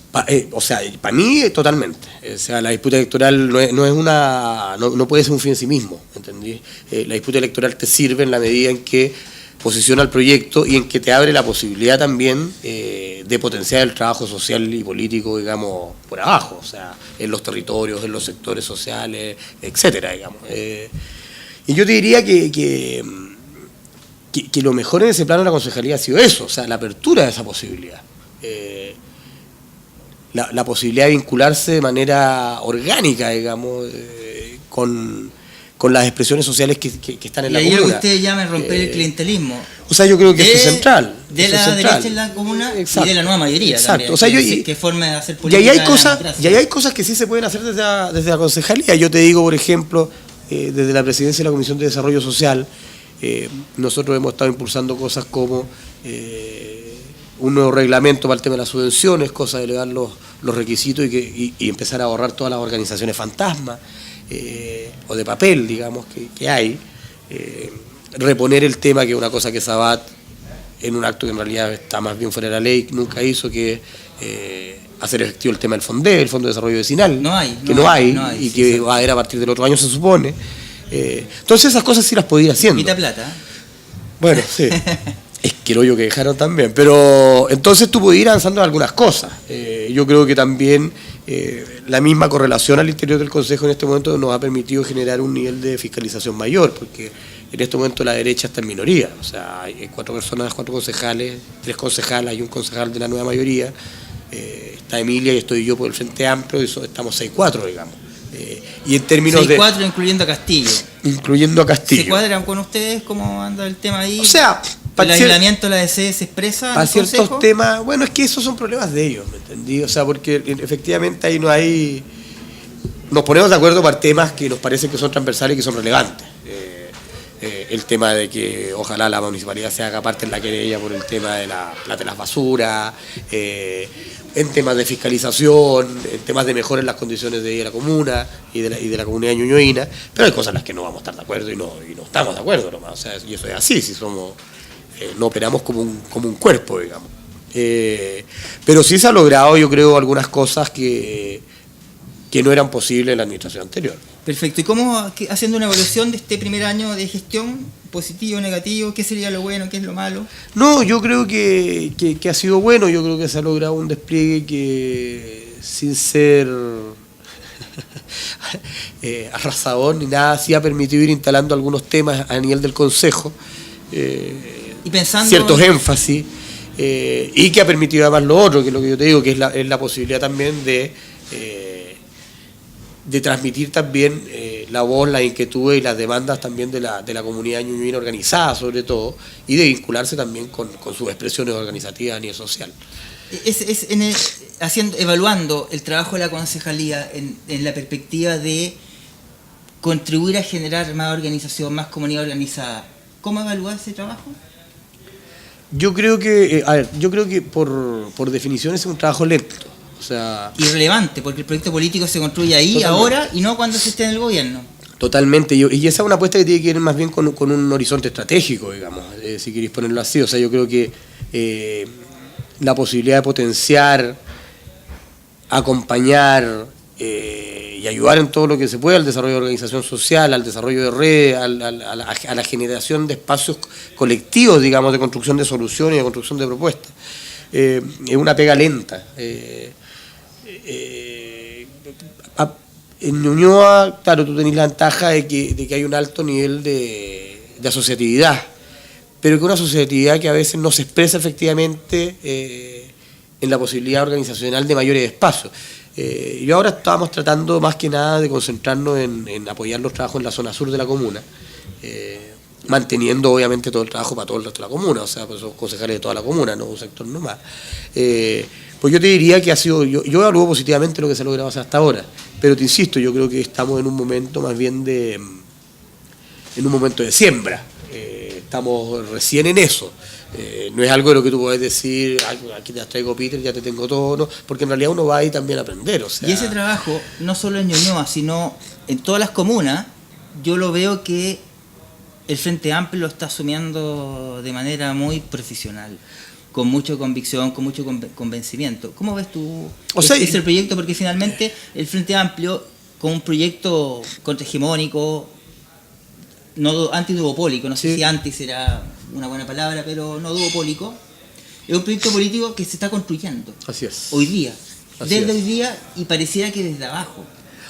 [SPEAKER 2] O sea, para mí totalmente. O sea, la disputa electoral no puede ser un fin en sí mismo, ¿entendí? La disputa electoral te sirve en la medida en que posiciona el proyecto y en que te abre la posibilidad también de potenciar el trabajo social y político, digamos, por abajo, o sea, en los territorios, en los sectores sociales, etcétera, digamos. Y yo te diría que lo mejor en ese plano de la concejalía ha sido eso, o sea, la apertura de esa posibilidad. La posibilidad de vincularse de manera orgánica, digamos, con las expresiones sociales que están en la comuna. Y ahí lo que
[SPEAKER 1] ustedes llaman romper el clientelismo.
[SPEAKER 2] O sea, yo creo que eso es central.
[SPEAKER 1] De la derecha en la comuna. Exacto. Y de la nueva mayoría.
[SPEAKER 2] Exacto.
[SPEAKER 1] También, o sea, ¿qué forma de hacer política?
[SPEAKER 2] Y ahí hay cosas que sí se pueden hacer desde la concejalía. Yo te digo, por ejemplo, desde la presidencia de la Comisión de Desarrollo Social, nosotros hemos estado impulsando cosas como un nuevo reglamento para el tema de las subvenciones, cosa de elevar los requisitos y empezar a ahorrar todas las organizaciones fantasmas. O de papel, digamos, que hay, reponer el tema, que es una cosa que Sabat, en un acto que en realidad está más bien fuera de la ley, nunca hizo, que hacer efectivo el tema del FONDE, el Fondo de Desarrollo Vecinal, no hay, y sí, que va a haber a partir del otro año, se supone. Entonces esas cosas sí las podía ir haciendo.
[SPEAKER 1] Quita plata.
[SPEAKER 2] Bueno, sí. Es que el hoyo que dejaron también. Pero entonces tú puedes ir avanzando en algunas cosas. Yo creo que también la misma correlación al interior del Consejo en este momento nos ha permitido generar un nivel de fiscalización mayor, porque en este momento la derecha está en minoría. O sea, hay 4 personas, 4 concejales, 3 concejales, hay un concejal de la nueva mayoría. Está Emilia y estoy yo por el Frente Amplio, y estamos 6-4, digamos. Y en términos
[SPEAKER 1] 6-4 incluyendo a Castillo.
[SPEAKER 2] Incluyendo a Castillo.
[SPEAKER 1] ¿Se cuadran con ustedes cómo anda el tema ahí?
[SPEAKER 2] O sea,
[SPEAKER 1] ¿el aislamiento de la DC se expresa
[SPEAKER 2] para
[SPEAKER 1] en el
[SPEAKER 2] ciertos
[SPEAKER 1] Consejo?
[SPEAKER 2] temas, bueno, es que esos son problemas de ellos, ¿me entendí? O sea, porque efectivamente ahí no hay... Nos ponemos de acuerdo para temas que nos parecen que son transversales y que son relevantes. El tema de que ojalá la municipalidad se haga parte en la querella por el tema de la plata de las basuras, en temas de fiscalización, en temas de mejora en las condiciones de vida de la comuna y de la comunidad ñuñoína, pero hay cosas en las que no vamos a estar de acuerdo y no estamos de acuerdo nomás. O sea, y eso es así, si somos no operamos como un cuerpo, digamos. Pero sí se ha logrado, yo creo, algunas cosas que no eran posibles en la administración anterior.
[SPEAKER 1] Perfecto. ¿Y cómo, haciendo una evaluación de este primer año de gestión, positivo, negativo, qué sería lo bueno, qué es lo malo?
[SPEAKER 2] No, yo creo que ha sido bueno, yo creo que se ha logrado un despliegue que, sin ser arrasador ni nada, sí ha permitido ir instalando algunos temas a nivel del Consejo,
[SPEAKER 1] y pensando
[SPEAKER 2] ciertos énfasis, y que ha permitido además lo otro, que es lo que yo te digo, que es la posibilidad también de transmitir también la voz, las inquietudes y las demandas también de la comunidad ñuñoína organizada, sobre todo, y de vincularse también con sus expresiones organizativas a nivel social.
[SPEAKER 1] Evaluando el trabajo de la concejalía en la perspectiva de contribuir a generar más organización, más comunidad organizada, ¿cómo evaluar ese trabajo?
[SPEAKER 2] Yo creo que, por definición es un trabajo lento. O sea,
[SPEAKER 1] irrelevante, porque el proyecto político se construye ahí, totalmente, ahora, y no cuando se esté en el gobierno.
[SPEAKER 2] Totalmente, y esa es una apuesta que tiene que ir más bien con un horizonte estratégico, digamos, si queréis ponerlo así. O sea, yo creo que la posibilidad de potenciar, acompañar y ayudar en todo lo que se pueda al desarrollo de organización social, al desarrollo de redes, a la generación de espacios colectivos, digamos, de construcción de soluciones y de construcción de propuestas. Es una pega lenta. En Ñuñoa, claro, tú tenés la ventaja de que hay un alto nivel de asociatividad, pero que una asociatividad que a veces no se expresa efectivamente en la posibilidad organizacional de mayores espacios. Y ahora estamos tratando más que nada de concentrarnos en apoyar los trabajos en la zona sur de la comuna, manteniendo obviamente todo el trabajo para todo el resto de la comuna, o sea, pues son concejales de toda la comuna, no un sector nomás. Pues yo te diría que ha sido, yo evalúo positivamente lo que se ha logrado hasta ahora, pero te insisto, yo creo que estamos en un momento más bien en un momento de siembra, estamos recién en eso. No es algo de lo que tú puedes decir, aquí te traigo Peter, ya te tengo todo, no, porque en realidad uno va ahí también a aprender. O sea,
[SPEAKER 1] y ese trabajo, no solo en Ñuñoa, sino en todas las comunas, yo lo veo que el Frente Amplio lo está asumiendo de manera muy profesional, con mucha convicción, con mucho convencimiento. ¿Cómo ves tú ese proyecto? Porque finalmente el Frente Amplio, con un proyecto contrahegemónico, no antiduopólico, no sé si anti será una buena palabra, pero no duopólico, es un proyecto político que se está construyendo.
[SPEAKER 2] Así es.
[SPEAKER 1] Hoy día. Hoy día, y pareciera que desde abajo.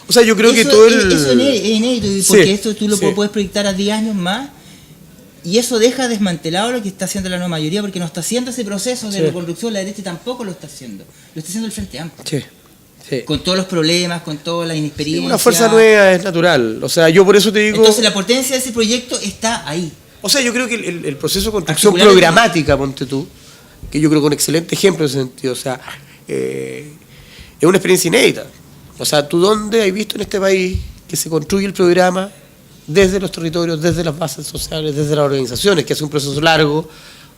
[SPEAKER 2] O sea, yo creo que todo
[SPEAKER 1] eso es inédito, porque esto tú lo puedes proyectar a 10 años más, y eso deja desmantelado lo que está haciendo la nueva mayoría, porque no está haciendo ese proceso de reconstrucción, la derecha tampoco lo está haciendo. Lo está haciendo el Frente Amplio. Sí. Con todos los problemas, con toda la inexperiencia.
[SPEAKER 2] Una fuerza nueva es natural. O sea, yo por eso te digo...
[SPEAKER 1] Entonces la potencia de ese proyecto está ahí.
[SPEAKER 2] O sea, yo creo que el proceso de construcción programática, ponte tú, que yo creo que un excelente ejemplo en ese sentido, o sea, es una experiencia inédita. O sea, ¿tú dónde has visto en este país que se construye el programa desde los territorios, desde las bases sociales, desde las organizaciones, que hace un proceso largo,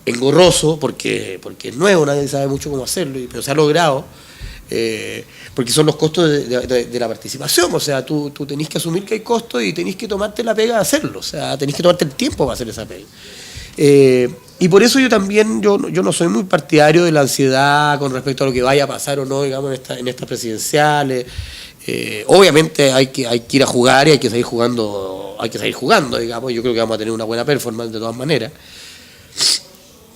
[SPEAKER 2] engorroso, porque es nuevo, nadie sabe mucho cómo hacerlo, pero se ha logrado, porque son los costos de la participación. O sea, tú tenés que asumir que hay costos y tenés que tomarte la pega de hacerlo, o sea, tenés que tomarte el tiempo para hacer esa pega. Y por eso yo también, yo no soy muy partidario de la ansiedad con respecto a lo que vaya a pasar o no, digamos, en estas presidenciales. Obviamente hay que ir a jugar y hay que seguir jugando, digamos. Yo creo que vamos a tener una buena performance de todas maneras.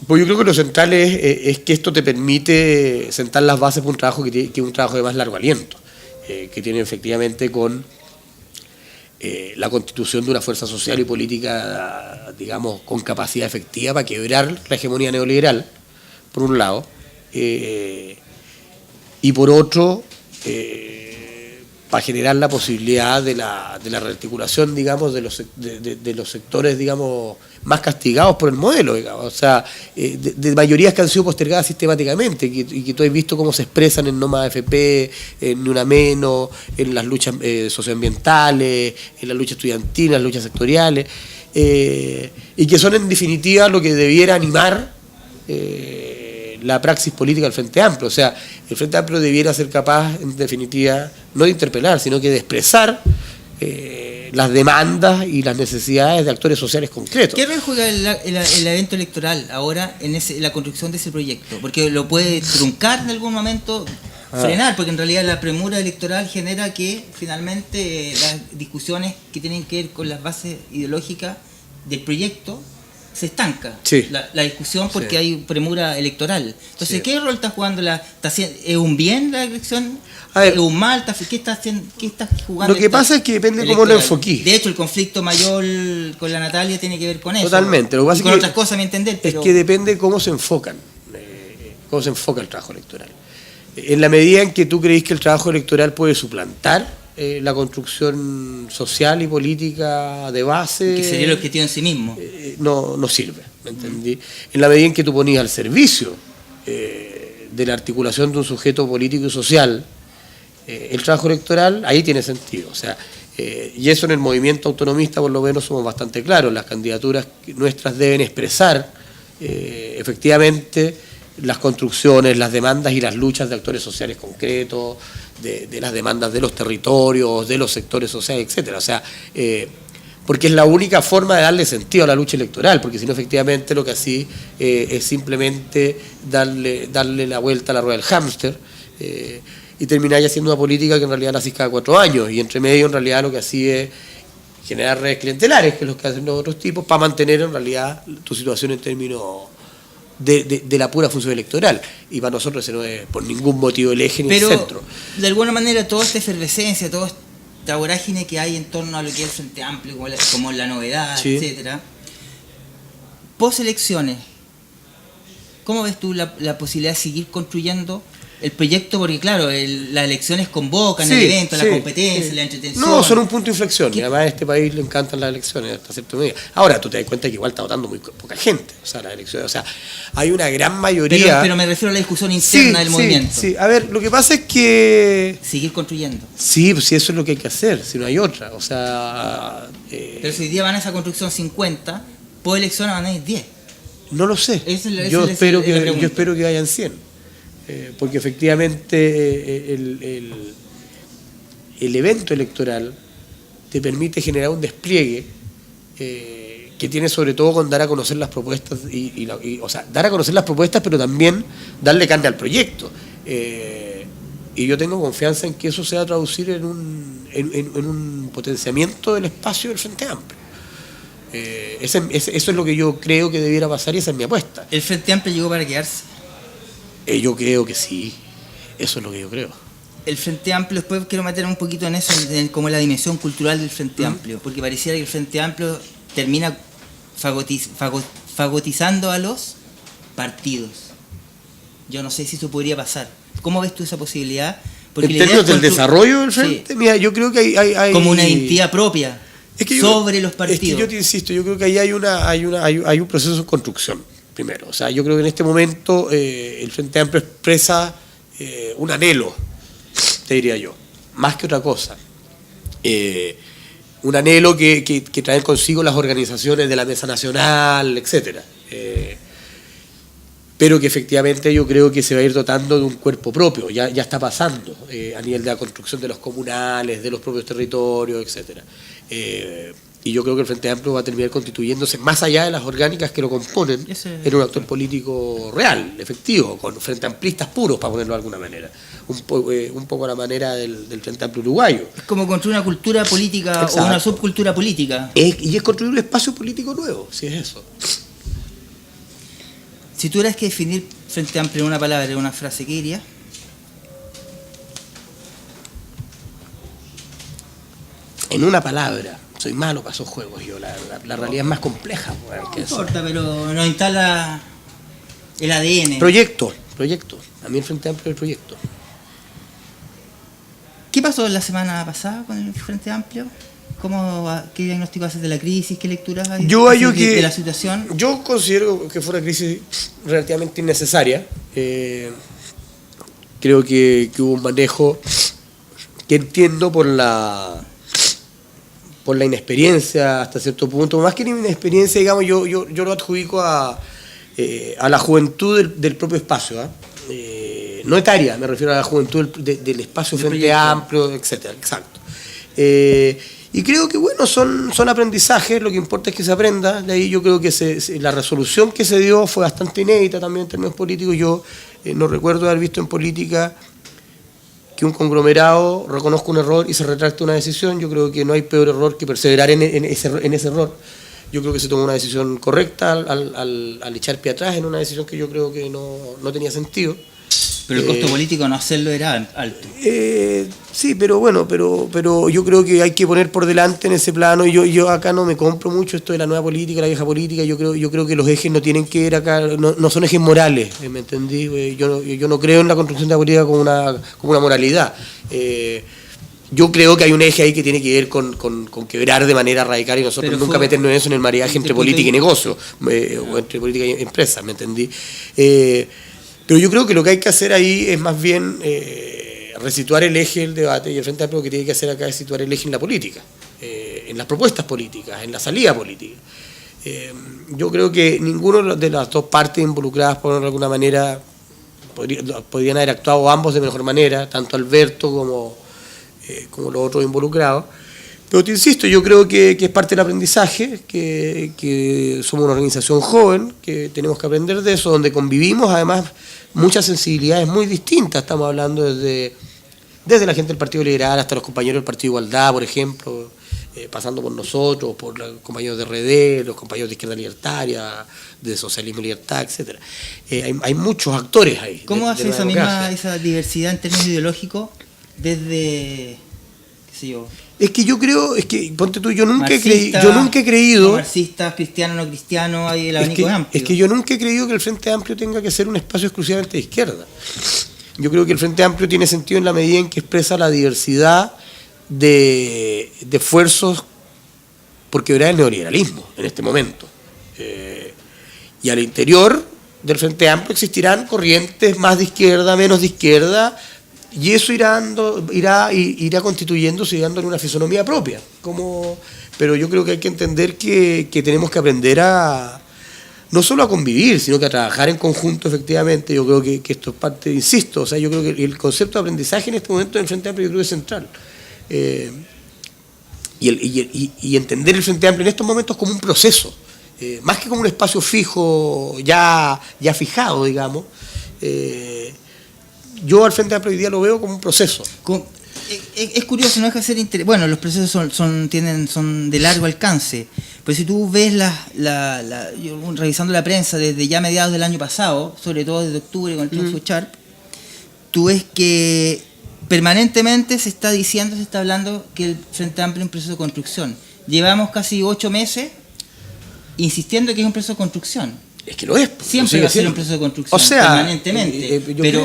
[SPEAKER 2] Pues yo creo que lo central es que esto te permite sentar las bases para un trabajo que es un trabajo de más largo aliento, que tiene efectivamente con la constitución de una fuerza social y política, digamos, con capacidad efectiva para quebrar la hegemonía neoliberal, por un lado, y por otro, para generar la posibilidad de la rearticulación, digamos, de los sectores, digamos, más castigados por el modelo, digamos. O sea, de mayorías que han sido postergadas sistemáticamente y que tú has visto cómo se expresan en No Más AFP, en Ni Una Menos, en las luchas socioambientales, en la lucha estudiantil, en las luchas sectoriales, y que son en definitiva lo que debiera animar la praxis política del Frente Amplio. O sea, el Frente Amplio debiera ser capaz, en definitiva, no de interpelar, sino que de expresar las demandas y las necesidades de actores sociales concretos.
[SPEAKER 1] ¿Qué rol juega el evento electoral ahora en la construcción de ese proyecto? Porque lo puede truncar en algún momento, frenar, porque en realidad la premura electoral genera que finalmente las discusiones que tienen que ver con las bases ideológicas del proyecto se estanca,
[SPEAKER 2] sí,
[SPEAKER 1] la discusión, porque
[SPEAKER 2] sí,
[SPEAKER 1] hay premura electoral. Entonces,
[SPEAKER 2] sí,
[SPEAKER 1] ¿qué rol está jugando ¿es un bien la elección?
[SPEAKER 2] A ver,
[SPEAKER 1] ¿Es un mal? ¿Qué está jugando?
[SPEAKER 2] Lo que pasa es que depende cómo lo enfoquís.
[SPEAKER 1] De hecho, el conflicto mayor con la Natalia tiene que ver con eso.
[SPEAKER 2] Totalmente. Lo que pasa
[SPEAKER 1] con
[SPEAKER 2] es que,
[SPEAKER 1] otras cosas, a mi entender. Pero...
[SPEAKER 2] es que depende cómo se enfocan, cómo se enfoca el trabajo electoral. En la medida en que tú creís que el trabajo electoral puede suplantar la construcción social y política de base,
[SPEAKER 1] que sería el objetivo en sí mismo,
[SPEAKER 2] no sirve, ¿me entendí? En la medida en que tú ponías al servicio de la articulación de un sujeto político y social el trabajo electoral, ahí tiene sentido. O sea, y eso en el movimiento autonomista por lo menos somos bastante claros. Las candidaturas nuestras deben expresar efectivamente las construcciones, las demandas y las luchas de actores sociales concretos, de las demandas de los territorios, de los sectores sociales, etcétera. O sea, porque es la única forma de darle sentido a la lucha electoral, porque si no, efectivamente, lo que así es simplemente darle la vuelta a la rueda del hámster y terminar haciendo una política que en realidad la haces cada 4 años, y entre medio, en realidad, lo que así es generar redes clientelares, que es lo que hacen los otros tipos, para mantener, en realidad, tu situación en términos de la pura función electoral, y para nosotros ese no es por ningún motivo el eje ni el centro.
[SPEAKER 1] De alguna manera, toda esta efervescencia, toda esta vorágine que hay en torno a lo que es el Frente Amplio, como la novedad, sí, etcétera, post elecciones, ¿cómo ves tú la posibilidad de seguir construyendo el proyecto? Porque claro, las elecciones convocan, sí, el evento, sí, la competencia, sí, la entretención.
[SPEAKER 2] No, son un punto de inflexión, y además a este país le encantan las elecciones hasta cierto medida. Ahora, tú te das cuenta que igual está votando muy poca gente, o sea, las elecciones, o sea, hay una gran mayoría...
[SPEAKER 1] Pero me refiero a la discusión interna, sí, del movimiento.
[SPEAKER 2] Sí, a ver, lo que pasa es que...
[SPEAKER 1] Seguir construyendo.
[SPEAKER 2] Sí, pues eso es lo que hay que hacer, si no hay otra, o sea...
[SPEAKER 1] Pero si hoy día van a esa construcción 50, por elecciones van a ir 10.
[SPEAKER 2] No lo sé, yo espero que vayan 100. Porque efectivamente el evento electoral te permite generar un despliegue que tiene sobre todo con dar a conocer las propuestas, o sea, dar a conocer las propuestas, pero también darle carne al proyecto. Y yo tengo confianza en que eso se va a traducir en un potenciamiento del espacio del Frente Amplio. Eso es lo que yo creo que debiera pasar, y esa es mi apuesta.
[SPEAKER 1] ¿El Frente Amplio llegó para quedarse?
[SPEAKER 2] Yo creo que sí, eso es lo que yo creo.
[SPEAKER 1] El Frente Amplio, después quiero meter un poquito en eso, como la dimensión cultural del Frente Amplio, porque pareciera que el Frente Amplio termina fagotizando a los partidos. Yo no sé si eso podría pasar. ¿Cómo ves tú esa posibilidad? Porque
[SPEAKER 2] en términos del desarrollo del Frente, sí, mira, yo creo que hay
[SPEAKER 1] como una identidad propia sobre los partidos. Es que
[SPEAKER 2] yo te insisto, yo creo que ahí hay un proceso de construcción. Primero, o sea, yo creo que en este momento el Frente Amplio expresa un anhelo, te diría yo, más que otra cosa. Un anhelo que traen consigo las organizaciones de la Mesa Nacional, etcétera. Pero que efectivamente yo creo que se va a ir dotando de un cuerpo propio, ya está pasando a nivel de la construcción de los comunales, de los propios territorios, etcétera. Y yo creo que el Frente Amplio va a terminar constituyéndose, más allá de las orgánicas que lo componen, en un actor político real, efectivo, con frente amplistas puros, para ponerlo de alguna manera. Un poco a la manera del Frente Amplio uruguayo.
[SPEAKER 1] Es como construir una cultura política. Exacto. O una subcultura política.
[SPEAKER 2] Y es construir un espacio político nuevo, si es eso.
[SPEAKER 1] Si tuvieras que definir Frente Amplio en una palabra, en una frase, ¿qué dirías?
[SPEAKER 2] En una palabra, soy malo para esos juegos yo, la realidad es más compleja.
[SPEAKER 1] No importa, pero nos instala el ADN.
[SPEAKER 2] Proyecto. A mí el Frente Amplio es el proyecto.
[SPEAKER 1] ¿Qué pasó la semana pasada con el Frente Amplio? ¿Qué diagnóstico haces de la crisis? ¿Qué lecturas hay de la situación?
[SPEAKER 2] Yo considero que fue una crisis relativamente innecesaria. Creo que hubo un manejo que entiendo por la inexperiencia hasta cierto punto. Más que la inexperiencia, digamos, yo lo adjudico a la juventud del propio espacio, no etaria, me refiero a la juventud del espacio Frente Amplio, etcétera, exacto. Y creo que bueno, son aprendizajes, lo que importa es que se aprenda. De ahí yo creo que la resolución que se dio fue bastante inédita también en términos políticos. Yo no recuerdo haber visto en política que un conglomerado reconozca un error y se retracte una decisión. Yo creo que no hay peor error que perseverar en ese error. Yo creo que se tomó una decisión correcta al echar pie atrás en una decisión que yo creo que no tenía sentido.
[SPEAKER 1] Pero el costo político no hacerlo era alto.
[SPEAKER 2] Sí, pero bueno, pero yo creo que hay que poner por delante en ese plano. Yo acá no me compro mucho esto de la nueva política, la vieja política. Yo creo que los ejes no tienen que ver acá, no son ejes morales, ¿me entendí? Yo no creo en la construcción de la política como una moralidad. Yo creo que hay un eje ahí que tiene que ver con quebrar de manera radical y nosotros nunca meternos en eso, en el mariaje entre política y negocio, o entre política y empresa, ¿me entendí? Pero yo creo que lo que hay que hacer ahí es más bien resituar el eje del debate, y el Frente Amplio lo que tiene que hacer acá es situar el eje en la política, en las propuestas políticas, en la salida política. Yo creo que ninguno de las dos partes involucradas, por de alguna manera, podrían haber actuado ambos de mejor manera, tanto Alberto como los otros involucrados. Pero te insisto, yo creo que es parte del aprendizaje, que somos una organización joven, que tenemos que aprender de eso, donde convivimos además muchas sensibilidades muy distintas. Estamos hablando desde la gente del Partido Liberal hasta los compañeros del Partido Igualdad, por ejemplo, pasando por nosotros, por los compañeros de RD, los compañeros de Izquierda Libertaria, de Socialismo y Libertad, etcétera. Hay muchos actores ahí.
[SPEAKER 1] ¿Cómo hace esa diversidad en términos ideológicos desde, qué sé yo?
[SPEAKER 2] Es que yo creo, ponte tú, yo nunca he creído...
[SPEAKER 1] Marxistas, cristianos, no cristianos, hay el abanico amplio.
[SPEAKER 2] Es que yo nunca he creído que el Frente Amplio tenga que ser un espacio exclusivamente de izquierda. Yo creo que el Frente Amplio tiene sentido en la medida en que expresa la diversidad de esfuerzos por quebrar el neoliberalismo en este momento. Y al interior del Frente Amplio existirán corrientes más de izquierda, menos de izquierda, y eso irá constituyéndose y dándole una fisonomía propia. Pero yo creo que hay que entender que tenemos que aprender no solo a convivir, sino que a trabajar en conjunto, efectivamente. Yo creo que esto es parte, insisto, yo creo que el concepto de aprendizaje en este momento del Frente Amplio yo creo que es central. Y entender el Frente Amplio en estos momentos como un proceso, más que como un espacio fijo, ya fijado, digamos. Yo al Frente Amplio hoy día lo veo como un proceso.
[SPEAKER 1] Es curioso, no deja de ser bueno, los procesos son de largo alcance, pero si tú ves yo, revisando la prensa desde ya mediados del año pasado, sobre todo desde octubre con el triunfo Sharp, tú ves que permanentemente se está hablando que el Frente Amplio es un proceso de construcción. Llevamos casi 8 meses insistiendo que es un proceso de construcción.
[SPEAKER 2] Es que lo es.
[SPEAKER 1] Siempre va a ser un proceso de construcción, permanentemente.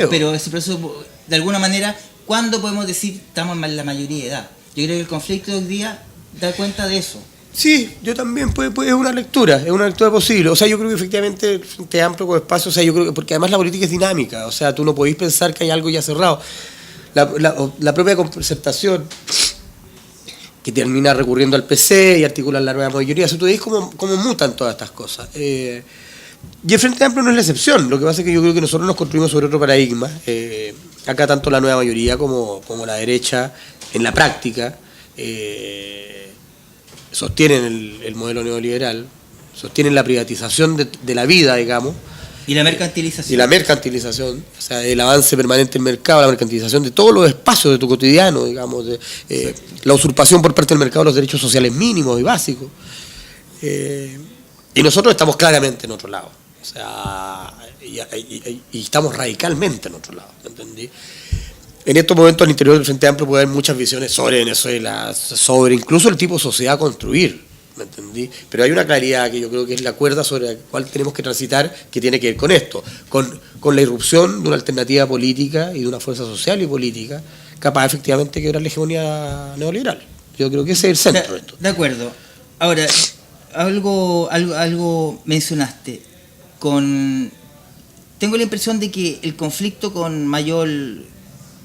[SPEAKER 1] Pero ese proceso, de alguna manera, ¿cuándo podemos decir estamos en la mayoría de edad? Yo creo que el conflicto de hoy día da cuenta de eso.
[SPEAKER 2] Sí, yo también, es una lectura posible. Yo creo que efectivamente el Frente Amplio con espacio, yo creo que, porque además la política es dinámica, tú no podéis pensar que hay algo ya cerrado. La propia concertación que termina recurriendo al PC y articular la nueva mayoría, tú veis cómo mutan todas estas cosas. Y el Frente Amplio no es la excepción. Lo que pasa es que yo creo que nosotros nos construimos sobre otro paradigma. Acá tanto la nueva mayoría como la derecha, en la práctica, sostienen el modelo neoliberal, sostienen la privatización de la vida, digamos.
[SPEAKER 1] Y la mercantilización.
[SPEAKER 2] El avance permanente del mercado, la mercantilización de todos los espacios de tu cotidiano, digamos, la usurpación por parte del mercado de los derechos sociales mínimos y básicos. Y nosotros estamos claramente en otro lado. O sea, y estamos radicalmente en otro lado, ¿me entendí? En estos momentos al interior del Frente Amplio puede haber muchas visiones sobre Venezuela, sobre incluso el tipo de sociedad a construir, ¿me entendí? Pero hay una claridad que yo creo que es la cuerda sobre la cual tenemos que transitar, que tiene que ver con esto, con la irrupción de una alternativa política y de una fuerza social y política capaz efectivamente de quebrar la hegemonía neoliberal. Yo creo que ese es el centro de esto.
[SPEAKER 1] De acuerdo. Ahora, algo mencionaste. Tengo la impresión de que el conflicto con Mayol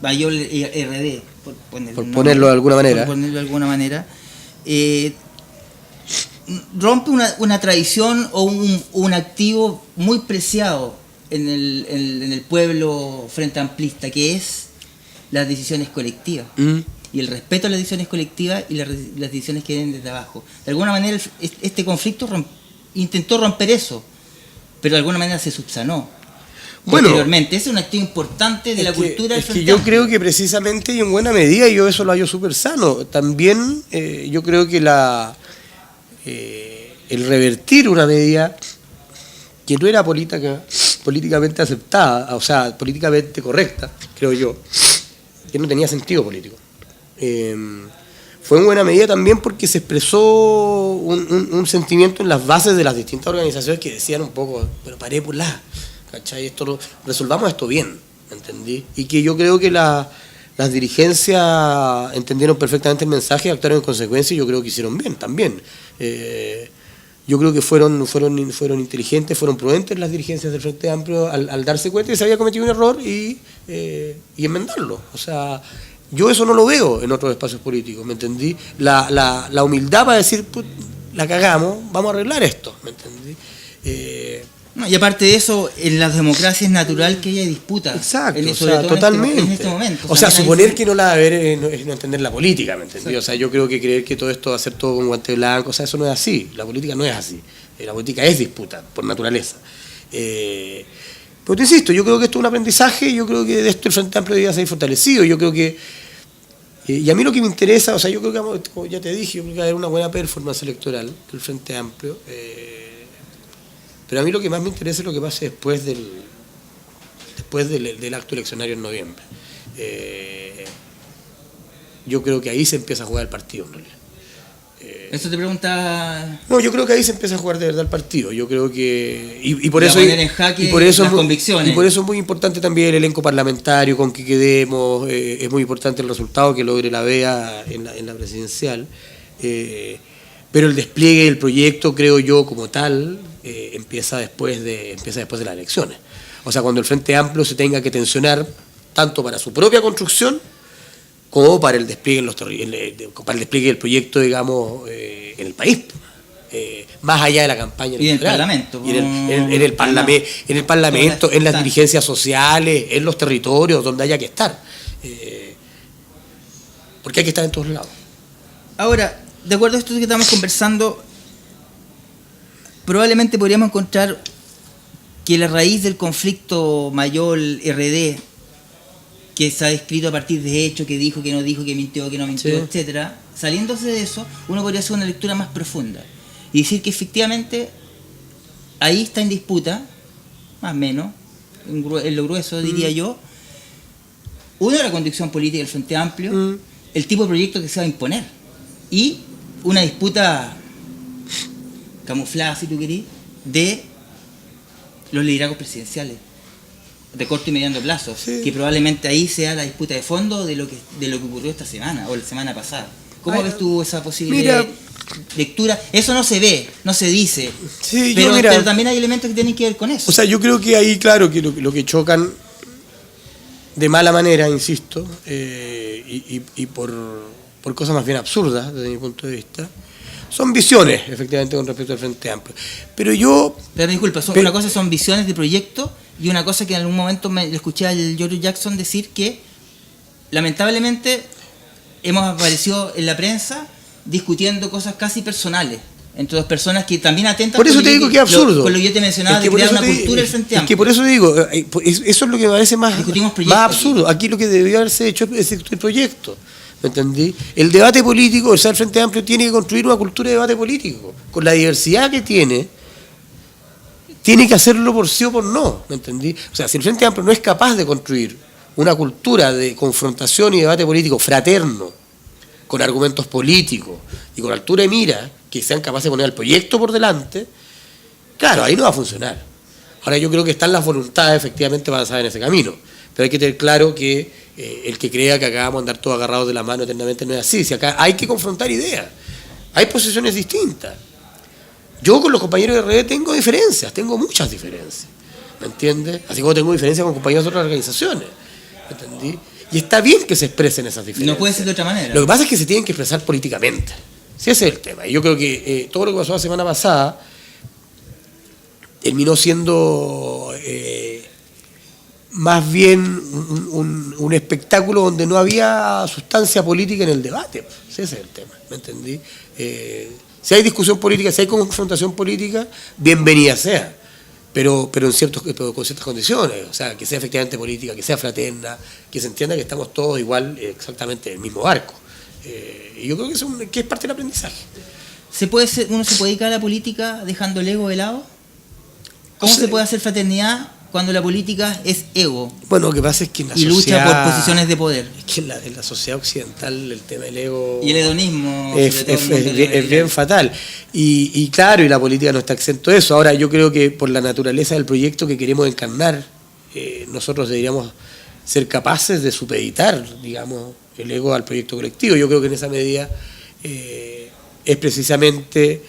[SPEAKER 1] RD, por
[SPEAKER 2] ponerlo de alguna
[SPEAKER 1] manera, rompe una tradición o un activo muy preciado en el pueblo frente amplista, que es las decisiones colectivas. Y el respeto a las decisiones colectivas y las decisiones que vienen desde abajo. De alguna manera este conflicto intentó romper eso, pero de alguna manera se subsanó. Posteriormente, ese es un activo importante de la cultura del Frente
[SPEAKER 2] Amplio. Yo creo
[SPEAKER 1] Amplio.
[SPEAKER 2] que precisamente y en buena medida yo eso lo hallo súper sano. También yo creo que el revertir una medida que no era políticamente aceptada, o sea, políticamente correcta, creo yo, que no tenía sentido político. Fue en buena medida también porque se expresó un sentimiento en las bases de las distintas organizaciones que decían un poco, pero paré por la, ¿cachai? Resolvamos esto bien, ¿entendí? Y que yo creo que las dirigencias entendieron perfectamente el mensaje, actuaron en consecuencia y yo creo que hicieron bien también. Yo creo que fueron inteligentes, fueron prudentes las dirigencias del Frente Amplio al darse cuenta que se había cometido un error y enmendarlo. O sea, yo eso no lo veo en otros espacios políticos, ¿me entendí? La humildad para decir, la cagamos, vamos a arreglar esto, ¿me entendí?
[SPEAKER 1] Y aparte de eso, en las democracias es natural que haya disputas.
[SPEAKER 2] Exacto,
[SPEAKER 1] totalmente. En este momento.
[SPEAKER 2] O sea, suponer que no la va a haber es no entender la política, ¿me entendí? O sea, yo creo que creer que todo esto va a ser todo con guante blanco, o sea, eso no es así. La política no es así. La política es disputa, por naturaleza. Pero te insisto, yo creo que esto es un aprendizaje, yo creo que de esto el Frente Amplio debería ser fortalecido, yo creo que... y a mí lo que me interesa, o sea, yo creo que, como ya te dije, yo creo que va a haber una buena performance electoral del Frente Amplio, pero a mí lo que más me interesa es lo que pase después del acto eleccionario en noviembre. Yo creo que ahí se empieza a jugar el partido, en realidad.
[SPEAKER 1] Eso te pregunta...
[SPEAKER 2] No, yo creo que ahí se empieza a jugar de verdad el partido. Yo creo que... Y por eso
[SPEAKER 1] poner en jaque las convicciones.
[SPEAKER 2] Y por eso es muy importante también el elenco parlamentario con que quedemos. Es muy importante el resultado que logre la BEA en la presidencial. Pero el despliegue del proyecto, creo yo, como tal, empieza después de las elecciones. O sea, cuando el Frente Amplio se tenga que tensionar tanto para su propia construcción como para el despliegue para el despliegue del proyecto, digamos, en el país, más allá de la campaña
[SPEAKER 1] electoral. Y en el Parlamento.
[SPEAKER 2] Y en el Parlamento, en las dirigencias sociales, en los territorios donde haya que estar. Porque hay que estar en todos lados.
[SPEAKER 1] Ahora, de acuerdo a esto que estamos conversando, probablemente podríamos encontrar que la raíz del conflicto Mayol-RD, que se ha descrito a partir de hechos, que dijo, que no dijo, que mintió, que no mintió, sí, etcétera, saliéndose de eso, uno podría hacer una lectura más profunda y decir que efectivamente ahí está en disputa, más o menos, en lo grueso diría yo, una, la conducción política del Frente Amplio, el tipo de proyecto que se va a imponer, y una disputa camuflada, si tú querís, de los liderazgos presidenciales de corto y mediano plazo, sí, que probablemente ahí sea la disputa de fondo de lo que ocurrió esta semana o la semana pasada. ¿Cómo ves tú esa posible lectura? Eso no se ve, no se dice, sí, pero también hay elementos que tienen que ver con eso.
[SPEAKER 2] O sea, yo creo que ahí, claro, que lo que chocan de mala manera, insisto, y por cosas más bien absurdas desde mi punto de vista, son visiones, efectivamente, con respecto al Frente Amplio. Pero
[SPEAKER 1] disculpa, una cosa son visiones de proyecto y una cosa que en algún momento le escuché al George Jackson decir que lamentablemente hemos aparecido en la prensa discutiendo cosas casi personales entre dos personas que también atentan
[SPEAKER 2] por eso te digo que es absurdo.
[SPEAKER 1] Con lo que yo te mencionaba, de crear una cultura del Frente Amplio.
[SPEAKER 2] Es que por eso digo, eso es lo que me parece más absurdo. Aquí lo que debió haberse hecho es el proyecto. ¿Me entendí? El debate político, o sea, el Frente Amplio tiene que construir una cultura de debate político. Con la diversidad que tiene tiene que hacerlo por sí o por no, ¿me entendí? O sea, si el Frente Amplio no es capaz de construir una cultura de confrontación y debate político fraterno, con argumentos políticos y con altura de mira, que sean capaces de poner el proyecto por delante, claro, ahí no va a funcionar. Ahora yo creo que están las voluntades efectivamente para avanzar en ese camino, pero hay que tener claro que el que crea que acá vamos a andar todos agarrados de la mano eternamente no es así. Si acá hay que confrontar ideas, hay posiciones distintas. Yo con los compañeros de RD tengo diferencias, tengo muchas diferencias, ¿me entiendes? Así como tengo diferencias con compañeros de otras organizaciones, ¿me entendí? Y está bien que se expresen esas diferencias.
[SPEAKER 1] No puede ser de otra manera.
[SPEAKER 2] Lo que pasa es que se tienen que expresar políticamente. Sí, ese es el tema. Y yo creo que todo lo que pasó la semana pasada terminó siendo más bien un espectáculo donde no había sustancia política en el debate. Sí, ese es el tema, ¿me entendí? Si hay discusión política, si hay confrontación política, bienvenida sea. Pero con ciertas condiciones, o sea, que sea efectivamente política, que sea fraterna, que se entienda que estamos todos igual, exactamente en el mismo barco. Y yo creo que es parte del aprendizaje.
[SPEAKER 1] ¿Uno se puede dedicar a la política dejando el ego de lado? ¿Cómo se puede hacer fraternidad cuando la política es ego?
[SPEAKER 2] Bueno, lo que pasa es que en la
[SPEAKER 1] sociedad... Y lucha por posiciones de poder.
[SPEAKER 2] Es que en la sociedad occidental el tema del ego...
[SPEAKER 1] Y el hedonismo...
[SPEAKER 2] Es bien fatal. Y claro, y la política no está exento de eso. Ahora, yo creo que por la naturaleza del proyecto que queremos encarnar, nosotros deberíamos ser capaces de supeditar, digamos, el ego al proyecto colectivo. Yo creo que en esa medida es precisamente...